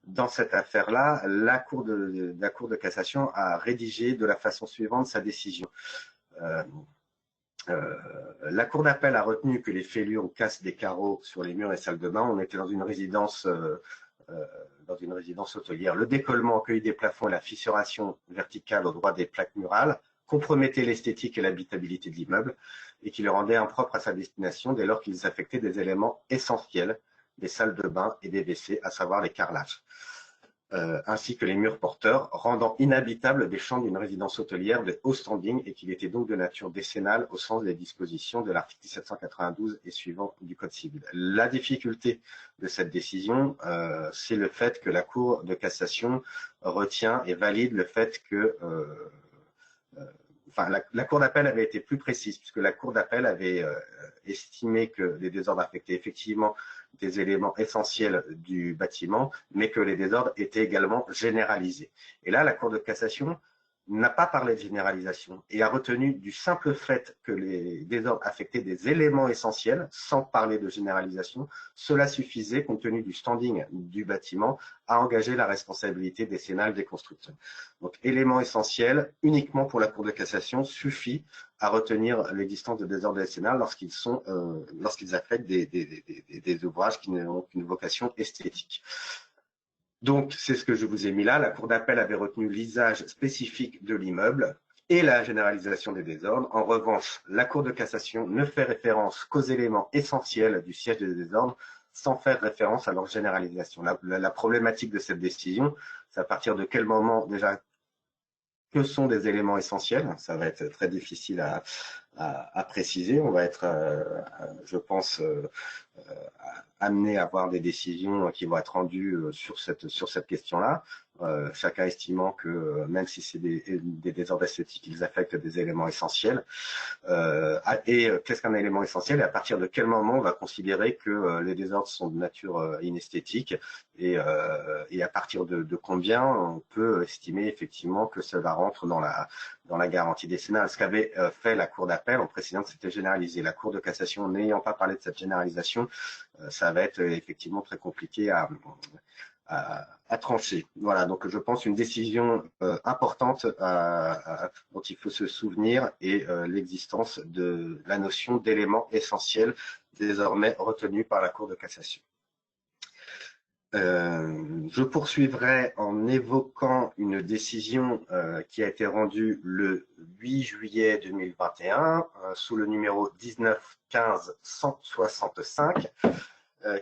dans cette affaire-là, la Cour de cassation a rédigé de la façon suivante sa décision. La Cour d'appel a retenu que les fêlures cassent des carreaux sur les murs et salles de bain. On était dans une résidence hôtelière. Le décollement au cueil des plafonds et la fissuration verticale au droit des plaques murales compromettaient l'esthétique et l'habitabilité de l'immeuble, et qui le rendaient impropre à sa destination dès lors qu'ils affectaient des éléments essentiels des salles de bain et des WC, à savoir les carrelages, ainsi que les murs porteurs, rendant inhabitables des chambres d'une résidence hôtelière de haut standing, et qu'il était donc de nature décennale au sens des dispositions de l'article 1792 et suivant du Code civil. La difficulté de cette décision, c'est le fait que la Cour de cassation retient et valide le fait que la Cour d'appel avait été plus précise, puisque la Cour d'appel avait estimé que les désordres affectaient effectivement des éléments essentiels du bâtiment, mais que les désordres étaient également généralisés. Et là, la Cour de cassation n'a pas parlé de généralisation et a retenu du simple fait que les désordres affectaient des éléments essentiels, sans parler de généralisation. Cela suffisait, compte tenu du standing du bâtiment, à engager la responsabilité décennale des constructeurs. Donc, éléments essentiels, uniquement pour la Cour de cassation, suffit à retenir l'existence de désordres décennales lorsqu'ils affectent des ouvrages qui n'ont qu'une vocation esthétique. Donc, c'est ce que je vous ai mis là. La Cour d'appel avait retenu l'usage spécifique de l'immeuble et la généralisation des désordres. En revanche, la Cour de cassation ne fait référence qu'aux éléments essentiels du siège des désordres, sans faire référence à leur généralisation. La problématique de cette décision, c'est à partir de quel moment, déjà, que sont des éléments essentiels. Ça va être très difficile à préciser. On va être, je pense, amené à avoir des décisions qui vont être rendues sur cette question-là. Chacun estimant que même si c'est des désordres esthétiques, ils affectent des éléments essentiels. Qu'est-ce qu'un élément essentiel, et à partir de quel moment on va considérer que les désordres sont de nature inesthétique, et à partir de combien on peut estimer effectivement que cela rentre dans la garantie décennale. Ce qu'avait fait la Cour d'appel en précisant que c'était généralisé. La Cour de cassation n'ayant pas parlé de cette généralisation, ça va être effectivement très compliqué à trancher. Voilà, donc je pense une décision importante dont il faut se souvenir, et l'existence de la notion d'éléments essentiels désormais retenue par la Cour de cassation. Je poursuivrai en évoquant une décision qui a été rendue le 8 juillet 2021 sous le numéro 19 15 165,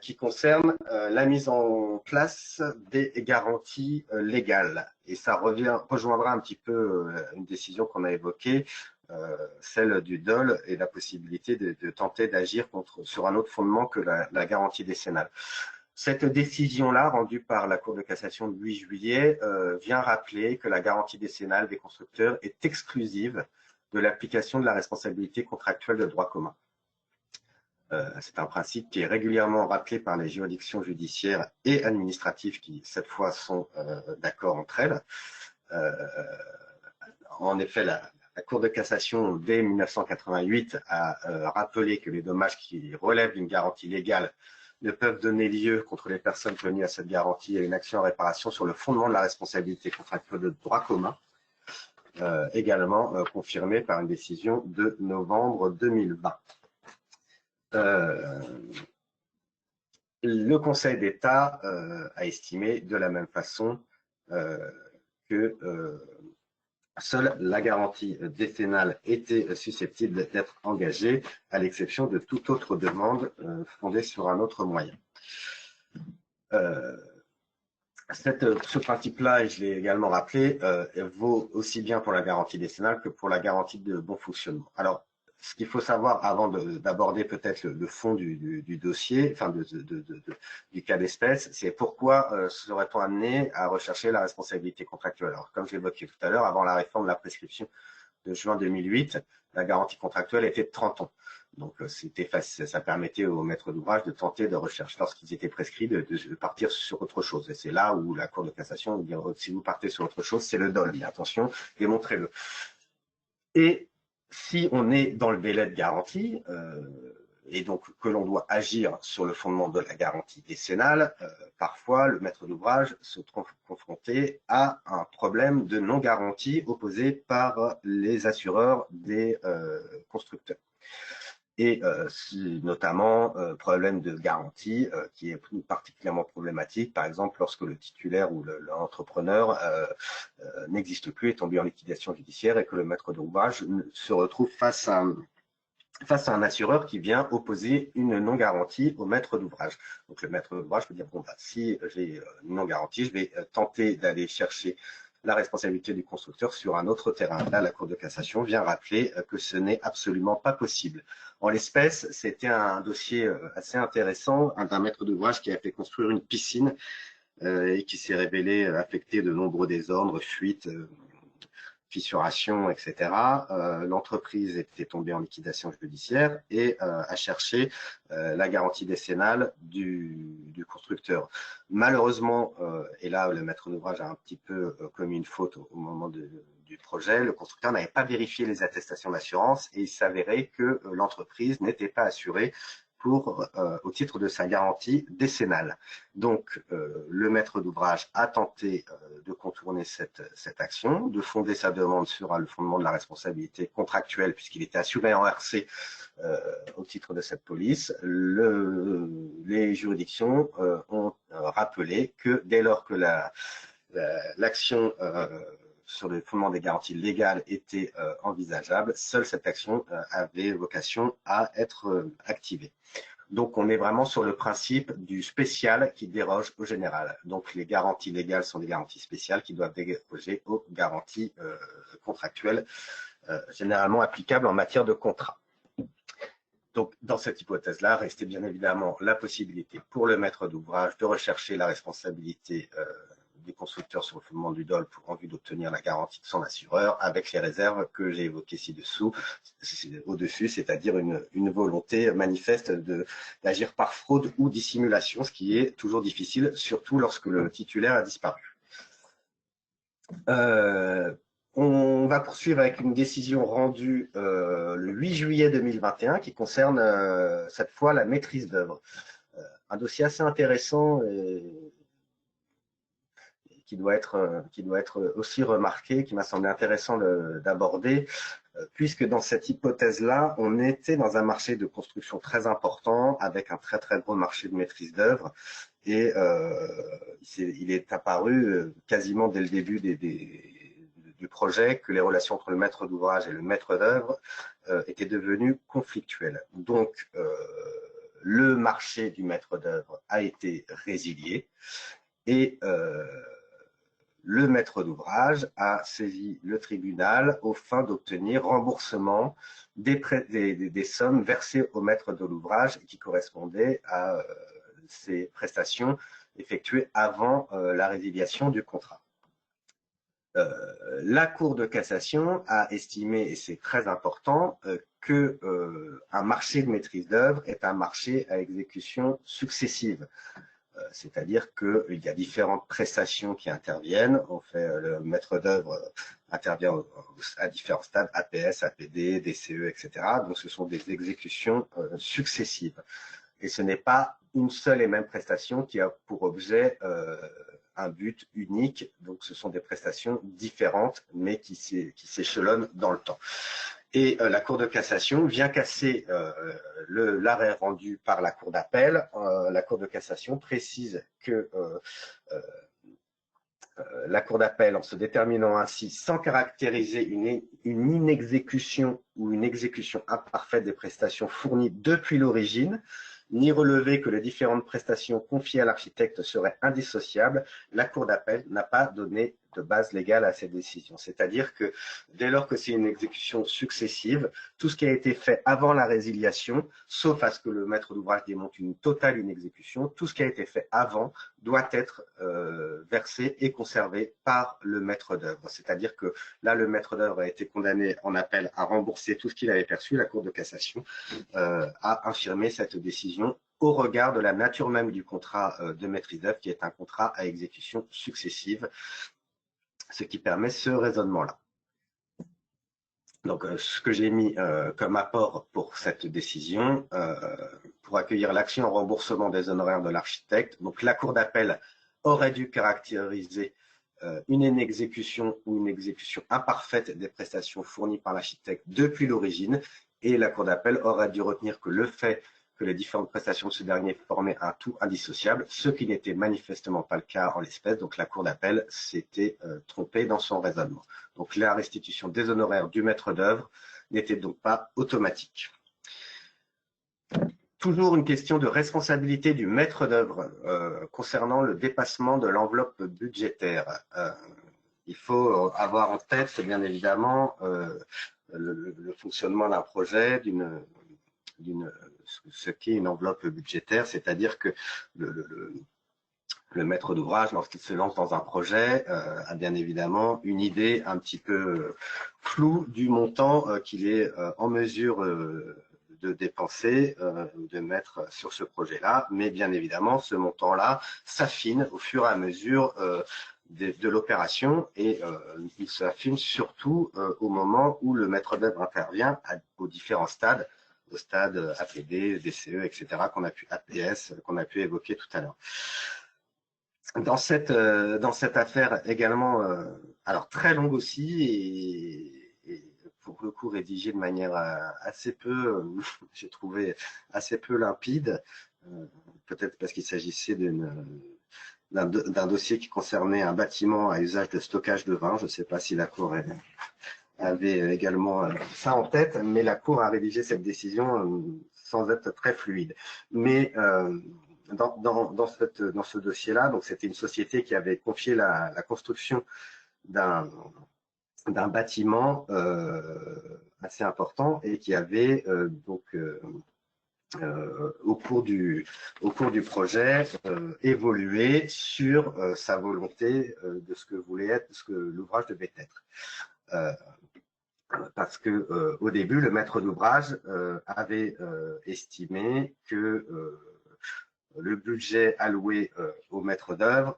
qui concerne la mise en place des garanties légales. Et ça rejoindra un petit peu une décision qu'on a évoquée, celle du DOL, et la possibilité de tenter d'agir sur un autre fondement que la garantie décennale. Cette décision-là, rendue par la Cour de cassation le 8 juillet, vient rappeler que la garantie décennale des constructeurs est exclusive de l'application de la responsabilité contractuelle de droit commun. C'est un principe qui est régulièrement rappelé par les juridictions judiciaires et administratives qui, cette fois, sont d'accord entre elles. En effet, la Cour de cassation, dès 1988, a rappelé que les dommages qui relèvent d'une garantie légale ne peuvent donner lieu contre les personnes tenues à cette garantie à une action en réparation sur le fondement de la responsabilité contractuelle de droit commun, également confirmée par une décision de novembre 2020. Le Conseil d'État a estimé de la même façon que seule la garantie décennale était susceptible d'être engagée, à l'exception de toute autre demande fondée sur un autre moyen. Ce principe-là, et je l'ai également rappelé, vaut aussi bien pour la garantie décennale que pour la garantie de bon fonctionnement. Alors, ce qu'il faut savoir avant d'aborder peut-être le fond du dossier, enfin du cas d'espèce, c'est pourquoi serait-on amené à rechercher la responsabilité contractuelle. Alors, comme je l'évoquais tout à l'heure, avant la réforme de la prescription de juin 2008, la garantie contractuelle était de 30 ans. Donc, ça permettait aux maîtres d'ouvrage de tenter de rechercher, lorsqu'ils étaient prescrits, de partir sur autre chose. Et c'est là où la Cour de cassation dit, si vous partez sur autre chose, c'est le dol. Mais attention, démontrez-le. Et si on est dans le délai de garantie, et donc que l'on doit agir sur le fondement de la garantie décennale, parfois le maître d'ouvrage se trouve confronté à un problème de non-garantie opposé par les assureurs des constructeurs. Et notamment problème de garantie qui est particulièrement problématique, par exemple lorsque le titulaire ou l'entrepreneur n'existe plus, est tombé en liquidation judiciaire et que le maître d'ouvrage se retrouve face à un assureur qui vient opposer une non-garantie au maître d'ouvrage. Donc le maître d'ouvrage peut dire, bon, bah, si j'ai une non-garantie, je vais tenter d'aller chercher la responsabilité du constructeur sur un autre terrain. Là, la Cour de cassation vient rappeler que ce n'est absolument pas possible. En l'espèce, c'était un dossier assez intéressant d'un maître d'ouvrage qui a fait construire une piscine et qui s'est révélé affecté de nombreux désordres, fuites, fissuration, etc. L'entreprise était tombée en liquidation judiciaire et a cherché la garantie décennale du constructeur. Malheureusement, et là le maître d'ouvrage a un petit peu commis une faute au moment du projet, le constructeur n'avait pas vérifié les attestations d'assurance et il s'avérait que l'entreprise n'était pas assurée au titre de sa garantie décennale. Donc, le maître d'ouvrage a tenté de contourner cette action, de fonder sa demande sur le fondement de la responsabilité contractuelle, puisqu'il était assuré en RC au titre de cette police. Les juridictions ont rappelé que dès lors que l'action sur le fondement des garanties légales était envisageable, seule cette action avait vocation à être activée. Donc, on est vraiment sur le principe du spécial qui déroge au général. Donc, les garanties légales sont des garanties spéciales qui doivent déroger aux garanties contractuelles généralement applicables en matière de contrat. Donc, dans cette hypothèse-là, restait bien évidemment la possibilité pour le maître d'ouvrage de rechercher la responsabilité des constructeurs sur le fondement du DOL en vue d'obtenir la garantie de son assureur, avec les réserves que j'ai évoquées au-dessus, c'est-à-dire une volonté manifeste d'agir par fraude ou dissimulation, ce qui est toujours difficile, surtout lorsque le titulaire a disparu. On va poursuivre avec une décision rendue le 8 juillet 2021 qui concerne cette fois la maîtrise d'œuvre. Un dossier assez intéressant qui doit être aussi remarqué, qui m'a semblé intéressant d'aborder, puisque dans cette hypothèse-là, on était dans un marché de construction très important, avec un très très gros marché de maîtrise d'œuvre, et il est apparu quasiment dès le début du projet que les relations entre le maître d'ouvrage et le maître d'œuvre étaient devenues conflictuelles. Donc, le marché du maître d'œuvre a été résilié, et le maître d'ouvrage a saisi le tribunal aux fins d'obtenir remboursement des sommes versées au maître de l'ouvrage qui correspondaient à ces prestations effectuées avant la résiliation du contrat. La Cour de cassation a estimé, et c'est très important, que un marché de maîtrise d'œuvre est un marché à exécution successive. C'est-à-dire qu'il y a différentes prestations qui interviennent. Le maître d'œuvre intervient à différents stades, APS, APD, DCE, etc. Donc, ce sont des exécutions successives. Et ce n'est pas une seule et même prestation qui a pour objet un but unique. Donc, ce sont des prestations différentes, mais qui s'échelonnent dans le temps. Et la Cour de cassation vient casser l'arrêt rendu par la Cour d'appel. La Cour de cassation précise que la Cour d'appel, en se déterminant ainsi sans caractériser une inexécution ou une exécution imparfaite des prestations fournies depuis l'origine, ni relever que les différentes prestations confiées à l'architecte seraient indissociables, la Cour d'appel n'a pas donné de base légale à cette décision. C'est-à-dire que dès lors que c'est une exécution successive, tout ce qui a été fait avant la résiliation, sauf à ce que le maître d'ouvrage démontre une totale inexécution, tout ce qui a été fait avant doit être versé et conservé par le maître d'œuvre. C'est-à-dire que là, le maître d'œuvre a été condamné en appel à rembourser tout ce qu'il avait perçu. La Cour de cassation a infirmé cette décision au regard de la nature même du contrat de maîtrise d'œuvre, qui est un contrat à exécution successive, ce qui permet ce raisonnement-là. Donc, ce que j'ai mis comme apport pour cette décision, pour accueillir l'action en remboursement des honoraires de l'architecte, donc la Cour d'appel aurait dû caractériser une inexécution ou une exécution imparfaite des prestations fournies par l'architecte depuis l'origine, et la Cour d'appel aurait dû retenir que le fait que les différentes prestations de ce dernier formaient un tout indissociable, ce qui n'était manifestement pas le cas en l'espèce. Donc la Cour d'appel s'était trompée dans son raisonnement. Donc la restitution des honoraires du maître d'œuvre n'était donc pas automatique. Toujours une question de responsabilité du maître d'œuvre concernant le dépassement de l'enveloppe budgétaire. Il faut avoir en tête, bien évidemment, le fonctionnement d'un projet, ce qu'est une enveloppe budgétaire, c'est-à-dire que le maître d'ouvrage, lorsqu'il se lance dans un projet, a bien évidemment une idée un petit peu floue du montant qu'il est en mesure de dépenser, de mettre sur ce projet-là, mais bien évidemment, ce montant-là s'affine au fur et à mesure de l'opération, et il s'affine surtout au moment où le maître d'œuvre intervient aux différents stades, au stade APD, DCE, etc., APS, qu'on a pu évoquer tout à l'heure. Dans cette affaire également, alors très longue aussi, et pour le coup rédigée de manière assez peu, j'ai trouvé assez peu limpide, peut-être parce qu'il s'agissait d'un dossier qui concernait un bâtiment à usage de stockage de vin. Je ne sais pas si la Cour avait également ça en tête, mais la Cour a rédigé cette décision sans être très fluide. Mais dans ce dossier-là, donc c'était une société qui avait confié la construction d'un bâtiment assez important, et qui avait au cours du projet évolué sur sa volonté de ce que voulait être, ce que l'ouvrage devait être. Parce que au début, le maître d'ouvrage avait estimé que le budget alloué au maître d'œuvre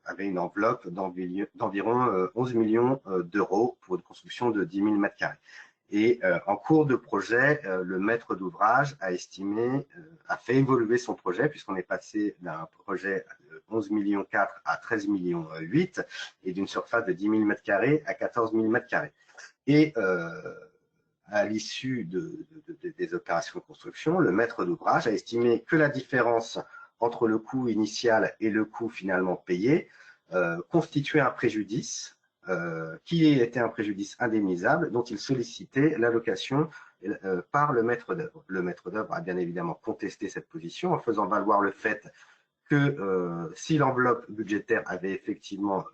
avait une enveloppe d'environ 11 millions d'euros pour une construction de 10 000 m². Et en cours de projet, le maître d'ouvrage a fait évoluer son projet, puisqu'on est passé d'un projet de 11 millions 4 à 13 millions 8, et d'une surface de 10 000 m² à 14 000 m². Et à l'issue des opérations de construction, le maître d'ouvrage a estimé que la différence entre le coût initial et le coût finalement payé constituait un préjudice, qui était un préjudice indemnisable, dont il sollicitait l'allocation par le maître d'œuvre. Le maître d'œuvre a bien évidemment contesté cette position en faisant valoir le fait que si l'enveloppe budgétaire avait effectivement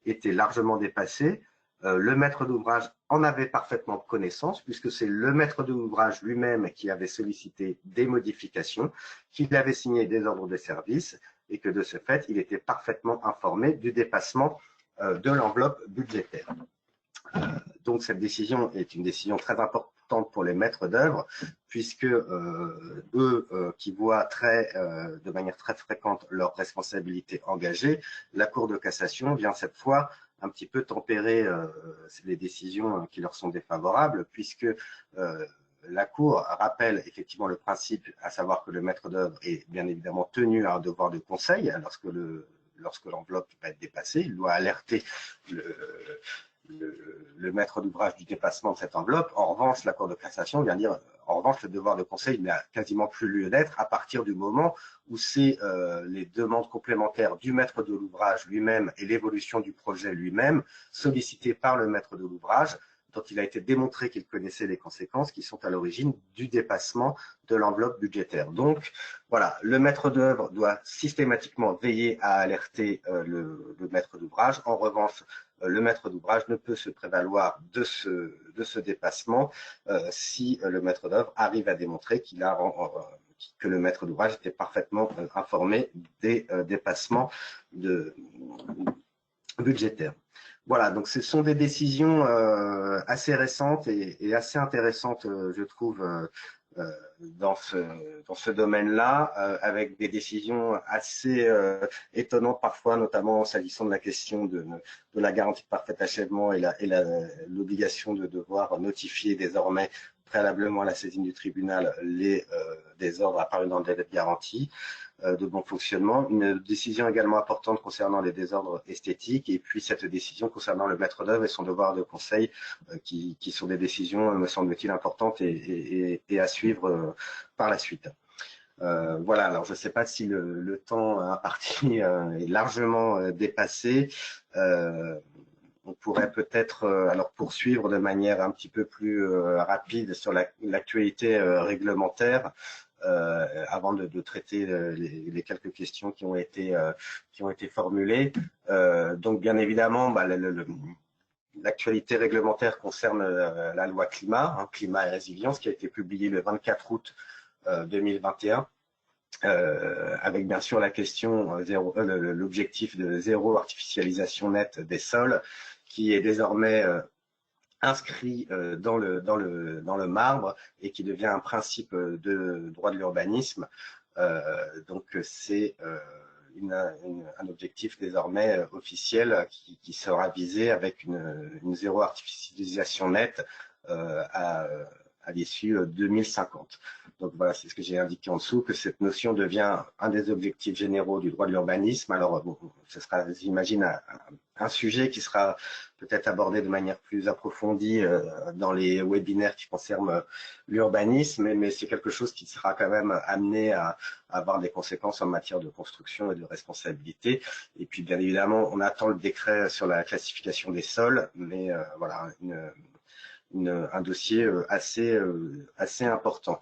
été largement dépassée, le maître d'ouvrage en avait parfaitement connaissance, puisque c'est le maître d'ouvrage lui-même qui avait sollicité des modifications, qu'il avait signé des ordres de service, et que de ce fait, il était parfaitement informé du dépassement de l'enveloppe budgétaire. Donc cette décision est une décision très importante pour les maîtres d'œuvre, puisque eux qui voient de manière très fréquente leurs responsabilités engagées, la Cour de cassation vient cette fois un petit peu tempérer les décisions qui leur sont défavorables, puisque la Cour rappelle effectivement le principe, à savoir que le maître d'œuvre est bien évidemment tenu à un devoir de conseil lorsque l'enveloppe va être dépassée. Il doit alerter le maître d'ouvrage du dépassement de cette enveloppe. En revanche, la Cour de cassation vient dire, en revanche, le devoir de conseil n'a quasiment plus lieu d'être à partir du moment où c'est les demandes complémentaires du maître de l'ouvrage lui-même et l'évolution du projet lui-même, sollicitées par le maître de l'ouvrage, dont il a été démontré qu'il connaissait les conséquences qui sont à l'origine du dépassement de l'enveloppe budgétaire. Donc, voilà, le maître d'œuvre doit systématiquement veiller à alerter le maître d'ouvrage. En revanche, le maître d'ouvrage ne peut se prévaloir de ce dépassement si le maître d'œuvre arrive à démontrer que le maître d'ouvrage était parfaitement informé des dépassements budgétaires. Voilà, donc ce sont des décisions assez récentes et assez intéressantes, je trouve, dans ce domaine-là, avec des décisions assez étonnantes parfois, notamment s'agissant de la question de la garantie de parfait achèvement et l'obligation de devoir notifier désormais préalablement à la saisine du tribunal les désordres apparus dans le délai de garantie de bon fonctionnement. Une décision également importante concernant les désordres esthétiques, et puis cette décision concernant le maître d'œuvre et son devoir de conseil, qui sont des décisions, me semble-t-il, importantes et à suivre par la suite. Voilà, alors je ne sais pas si le temps imparti est largement dépassé. On pourrait peut-être alors poursuivre de manière un petit peu plus rapide sur l'actualité réglementaire avant de traiter les quelques questions qui ont été formulées. Donc bien évidemment, l'actualité réglementaire concerne la loi climat, climat et résilience, qui a été publiée le 24 août 2021. Avec bien sûr la question l'objectif de zéro artificialisation nette des sols, qui est désormais inscrit dans le marbre et qui devient un principe de droit de l'urbanisme. Donc c'est un objectif désormais officiel qui sera visé avec une zéro artificialisation nette à l'issue 2050. Donc voilà, c'est ce que j'ai indiqué en dessous, que cette notion devient un des objectifs généraux du droit de l'urbanisme. Alors, bon, ce sera, j'imagine, un sujet qui sera peut-être abordé de manière plus approfondie dans les webinaires qui concernent l'urbanisme, mais c'est quelque chose qui sera quand même amené à avoir des conséquences en matière de construction et de responsabilité. Et puis, bien évidemment, on attend le décret sur la classification des sols, mais voilà, un dossier assez important.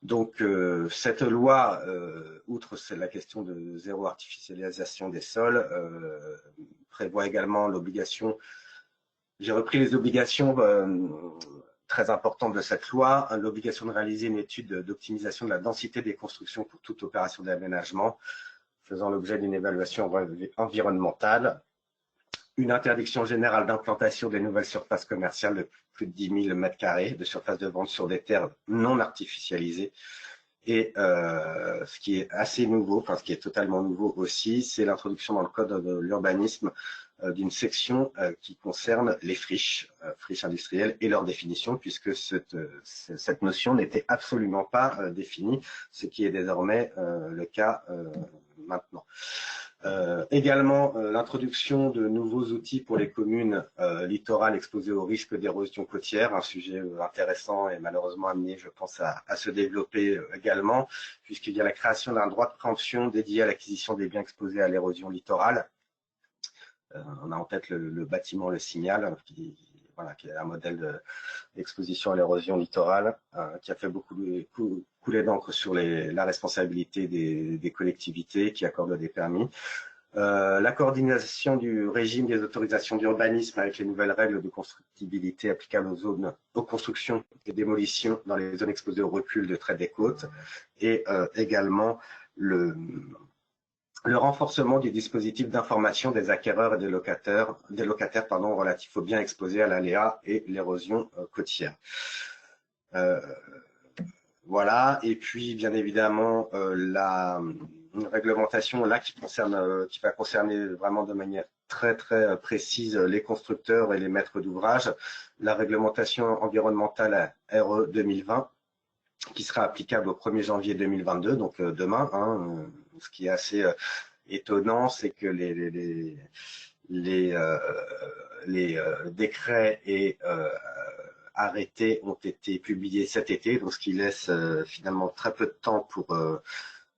Donc, cette loi, outre la question de zéro artificialisation des sols, prévoit également l'obligation, j'ai repris les obligations très importantes de cette loi, l'obligation de réaliser une étude d'optimisation de la densité des constructions pour toute opération d'aménagement, faisant l'objet d'une évaluation environnementale, une interdiction générale d'implantation des nouvelles surfaces commerciales de plus de 10 000 m² de surface de vente sur des terres non artificialisées. Et ce qui est assez nouveau, enfin ce qui est totalement nouveau aussi, c'est l'introduction dans le code de l'urbanisme d'une section qui concerne les friches industrielles et leur définition, puisque cette notion n'était absolument pas définie, ce qui est désormais le cas maintenant. Également, l'introduction de nouveaux outils pour les communes littorales exposées au risque d'érosion côtière, un sujet intéressant et malheureusement amené, je pense, à se développer également, puisqu'il y a la création d'un droit de préemption dédié à l'acquisition des biens exposés à l'érosion littorale. On a en tête le bâtiment Le Signal, qui est un modèle d'exposition à l'érosion littorale, qui a fait beaucoup couler d'encre sur la responsabilité des collectivités qui accordent des permis. La coordination du régime des autorisations d'urbanisme avec les nouvelles règles de constructibilité applicables aux constructions et démolitions dans les zones exposées au recul de trait des côtes, et également le renforcement du dispositif d'information des acquéreurs et des locataires relatifs aux biens exposés à l'aléa et l'érosion côtière. Voilà, et puis bien évidemment la réglementation là qui va concerner vraiment de manière très précise les constructeurs et les maîtres d'ouvrage, la réglementation environnementale RE 2020 qui sera applicable au 1er janvier 2022, donc demain. Ce qui est assez étonnant, c'est que les décrets et arrêtés ont été publiés cet été, donc ce qui laisse finalement très peu de temps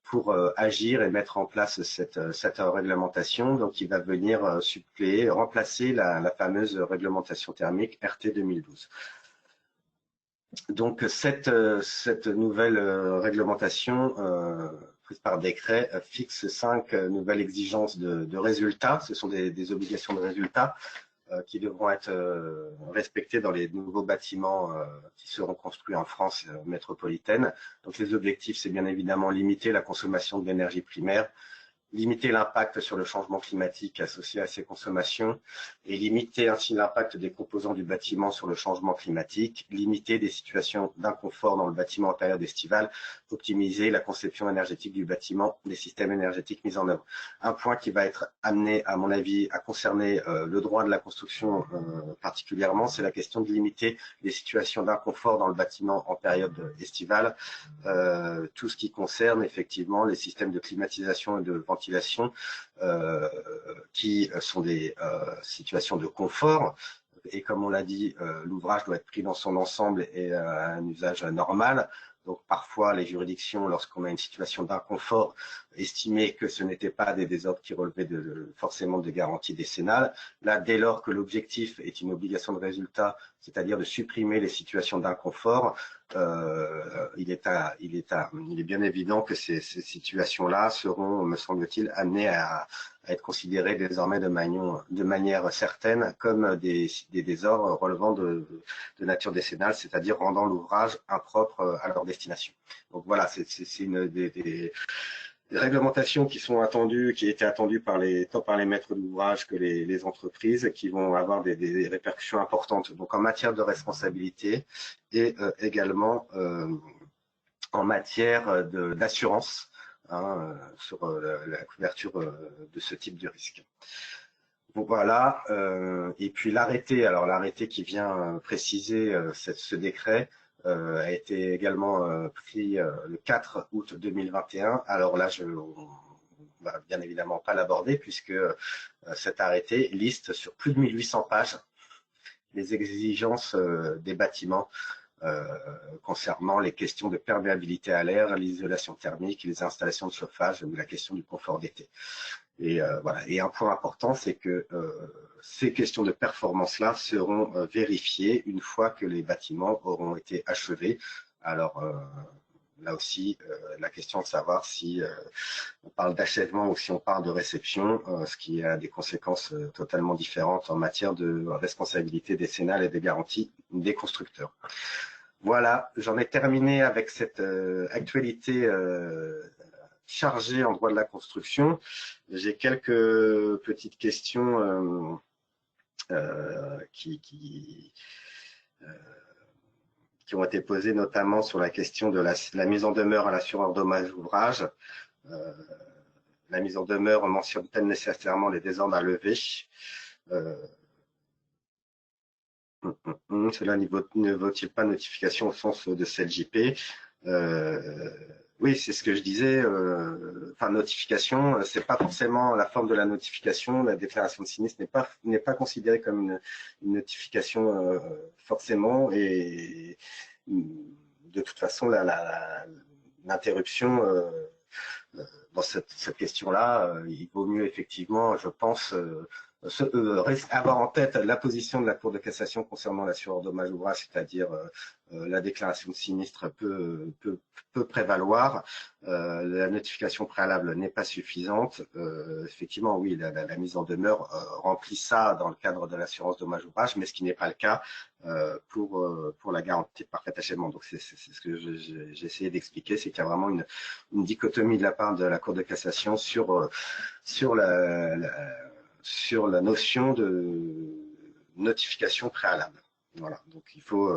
pour agir et mettre en place cette réglementation. Donc il va venir suppléer, remplacer la fameuse réglementation thermique RT 2012. Donc cette nouvelle réglementation prise par décret fixe 5 nouvelles exigences de résultats. Ce sont des obligations de résultats qui devront être respectées dans les nouveaux bâtiments qui seront construits en France métropolitaine. Donc les objectifs, c'est bien évidemment limiter la consommation de l'énergie primaire, limiter l'impact sur le changement climatique associé à ces consommations et limiter ainsi l'impact des composants du bâtiment sur le changement climatique, limiter des situations d'inconfort dans le bâtiment en période estivale, optimiser la conception énergétique du bâtiment, des systèmes énergétiques mis en œuvre. Un point qui va être amené, à mon avis, à concerner le droit de la construction particulièrement, c'est la question de limiter les situations d'inconfort dans le bâtiment en période estivale, tout ce qui concerne effectivement les systèmes de climatisation et de ventilation qui sont des situations de confort. Et comme on l'a dit, l'ouvrage doit être pris dans son ensemble et à un usage normal. Donc parfois, les juridictions, lorsqu'on a une situation d'inconfort, estimaient que ce n'était pas des désordres qui relevaient forcément de garanties décennales. Là, dès lors que l'objectif est une obligation de résultat, c'est-à-dire de supprimer les situations d'inconfort, il est bien évident que ces situations-là seront, me semble-t-il, amenées à être considérées désormais de manière certaine comme des désordres relevant de nature décennale, c'est-à-dire rendant l'ouvrage impropre à leur destination. Donc voilà, c'est une des réglementations qui sont attendues, qui étaient attendues tant par les maîtres d'ouvrage que les entreprises, qui vont avoir des répercussions importantes. Donc en matière de responsabilité et également en matière d'assurance sur la couverture de ce type de risque. Donc voilà, et puis l'arrêté, alors l'arrêté qui vient préciser ce décret a été également pris le 4 août 2021. Alors là, on va bien évidemment pas l'aborder puisque cet arrêté liste sur plus de 1800 pages les exigences des bâtiments concernant les questions de perméabilité à l'air, l'isolation thermique, les installations de chauffage ou la question du confort d'été. Et voilà. Et un point important, c'est que ces questions de performance-là seront vérifiées une fois que les bâtiments auront été achevés. Alors là aussi, la question de savoir si on parle d'achèvement ou si on parle de réception, ce qui a des conséquences totalement différentes en matière de responsabilité décennale et des garanties des constructeurs. Voilà, j'en ai terminé avec cette actualité chargée en droit de la construction. J'ai quelques petites questions qui ont été posées, notamment sur la question de la mise en demeure à l'assureur dommage ouvrage. La mise en demeure mentionne-t-elle nécessairement les désordres à lever? Cela ne vaut-il pas notification au sens de cette JP? Oui, c'est ce que je disais. Enfin, notification, c'est pas forcément la forme de la notification. La déclaration de sinistre n'est pas considérée comme une notification forcément. Et de toute façon, l'interruption dans cette question-là, il vaut mieux effectivement, je pense, avoir en tête la position de la Cour de cassation concernant l'assureur dommage ouvrage, c'est-à-dire la déclaration de sinistre peut prévaloir. La notification préalable n'est pas suffisante. Effectivement, oui, la mise en demeure remplit ça dans le cadre de l'assurance dommage ouvrage, mais ce qui n'est pas le cas pour la garantie de parfait achèvement. Donc c'est ce que j'ai essayé d'expliquer, c'est qu'il y a vraiment une dichotomie de la part de la Cour de cassation sur la notion de notification préalable. Voilà, donc il faut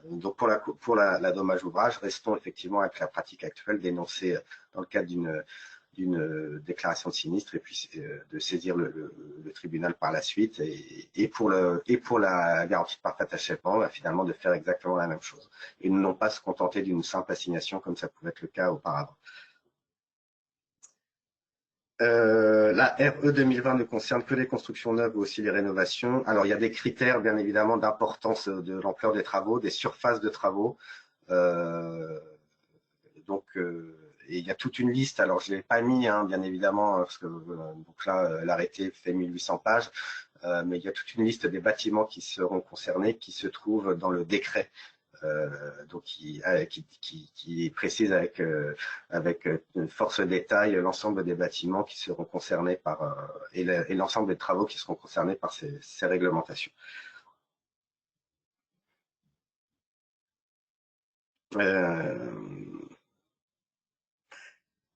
donc pour la dommage ouvrage, restons effectivement avec la pratique actuelle d'énoncer dans le cadre d'une déclaration de sinistre et puis de saisir le tribunal par la suite et pour la garantie de parfait achèvement, finalement de faire exactement la même chose et non pas se contenter d'une simple assignation comme ça pouvait être le cas auparavant. La RE 2020 ne concerne que les constructions neuves ou aussi les rénovations. Alors, il y a des critères, bien évidemment, d'importance de l'ampleur des travaux, des surfaces de travaux. Et il y a toute une liste. Alors, je ne l'ai pas mis, hein, bien évidemment, parce que donc là, l'arrêté fait 1800 pages. Mais il y a toute une liste des bâtiments qui seront concernés, qui se trouvent dans le décret. Donc qui précise avec une force détail l'ensemble des bâtiments qui seront concernés par et l'ensemble des travaux qui seront concernés par ces réglementations.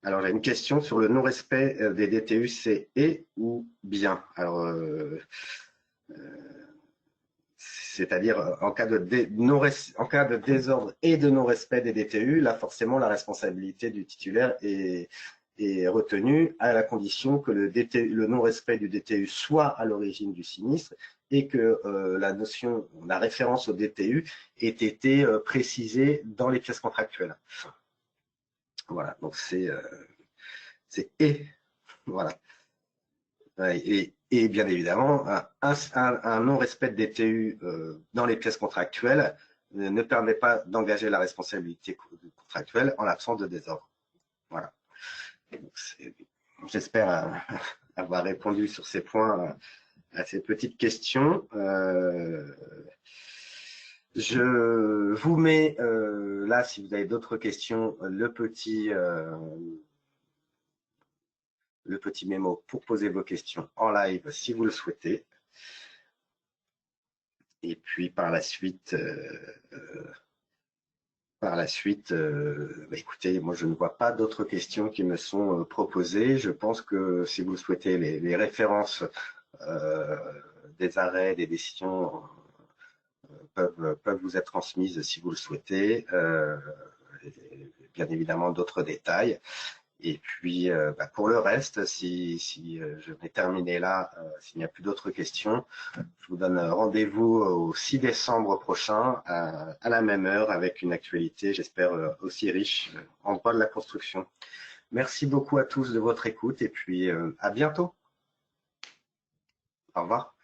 Alors j'ai une question sur le non-respect des DTU, c'est et ou bien. Alors c'est-à-dire en cas de désordre et de non-respect des DTU, là forcément la responsabilité du titulaire est retenue à la condition que le non-respect du DTU soit à l'origine du sinistre et que la référence au DTU ait été précisée dans les pièces contractuelles. Voilà, donc c'est et voilà. Et bien évidemment, un non-respect de DTU dans les pièces contractuelles ne permet pas d'engager la responsabilité contractuelle en l'absence de désordre. Voilà. J'espère avoir répondu sur ces points à ces petites questions. Je vous mets là, si vous avez d'autres questions, le petit mémo pour poser vos questions en live si vous le souhaitez. Et puis par la suite, écoutez, moi je ne vois pas d'autres questions qui me sont proposées. Je pense que si vous le souhaitez, les références des arrêts, des décisions peuvent vous être transmises si vous le souhaitez. Bien évidemment d'autres détails. Et puis, pour le reste, si je vais terminer là, s'il n'y a plus d'autres questions, je vous donne rendez-vous au 6 décembre prochain à la même heure avec une actualité, j'espère, aussi riche en droit de la construction. Merci beaucoup à tous de votre écoute et puis à bientôt. Au revoir.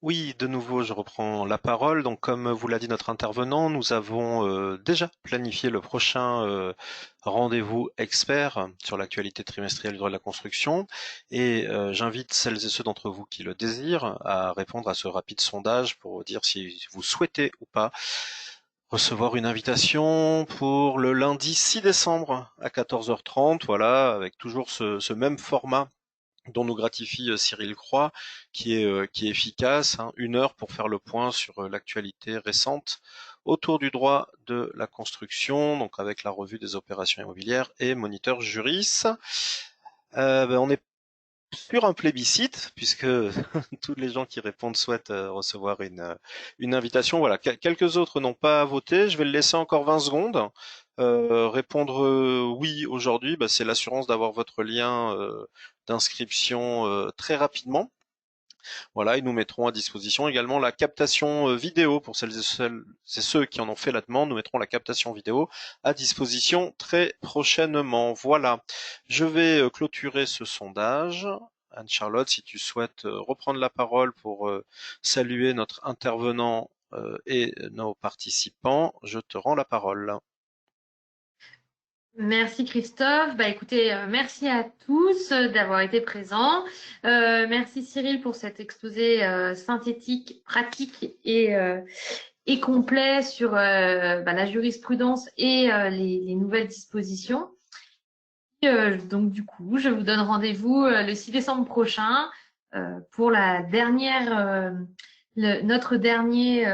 Oui, de nouveau, je reprends la parole. Donc, comme vous l'a dit notre intervenant, nous avons déjà planifié le prochain rendez-vous expert sur l'actualité trimestrielle du droit de la construction. Et j'invite celles et ceux d'entre vous qui le désirent à répondre à ce rapide sondage pour dire si vous souhaitez ou pas recevoir une invitation pour le lundi 6 décembre à 14h30. Voilà, avec toujours ce même format dont nous gratifie Cyril Croix, qui est efficace, hein, 1 heure pour faire le point sur l'actualité récente autour du droit de la construction, donc avec la revue des opérations immobilières et Moniteur Juris. On est sur un plébiscite, puisque tous les gens qui répondent souhaitent recevoir une invitation. Voilà, quelques autres n'ont pas voté, je vais le laisser encore 20 secondes. Répondre oui aujourd'hui, c'est l'assurance d'avoir votre lien d'inscription très rapidement. Voilà, et nous mettrons à disposition également la captation vidéo pour celles et ceux qui en ont fait la demande. Nous mettrons la captation vidéo à disposition très prochainement. Voilà, je vais clôturer ce sondage. Anne-Charlotte, si tu souhaites reprendre la parole pour saluer notre intervenant et nos participants. Je te rends la parole. Merci Christophe. Bah écoutez, merci à tous d'avoir été présents. Merci Cyril pour cet exposé synthétique, pratique et complet sur la jurisprudence et les nouvelles dispositions. Donc du coup, je vous donne rendez-vous le 6 décembre prochain pour notre dernier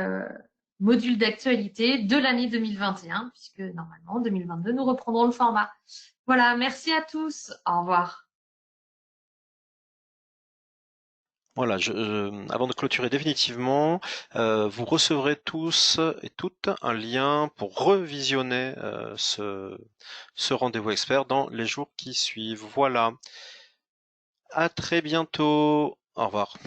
module d'actualité de l'année 2021, puisque normalement, en 2022, nous reprendrons le format. Voilà, merci à tous. Au revoir. Voilà, avant de clôturer définitivement, vous recevrez tous et toutes un lien pour revisionner ce rendez-vous expert dans les jours qui suivent. Voilà. À très bientôt. Au revoir.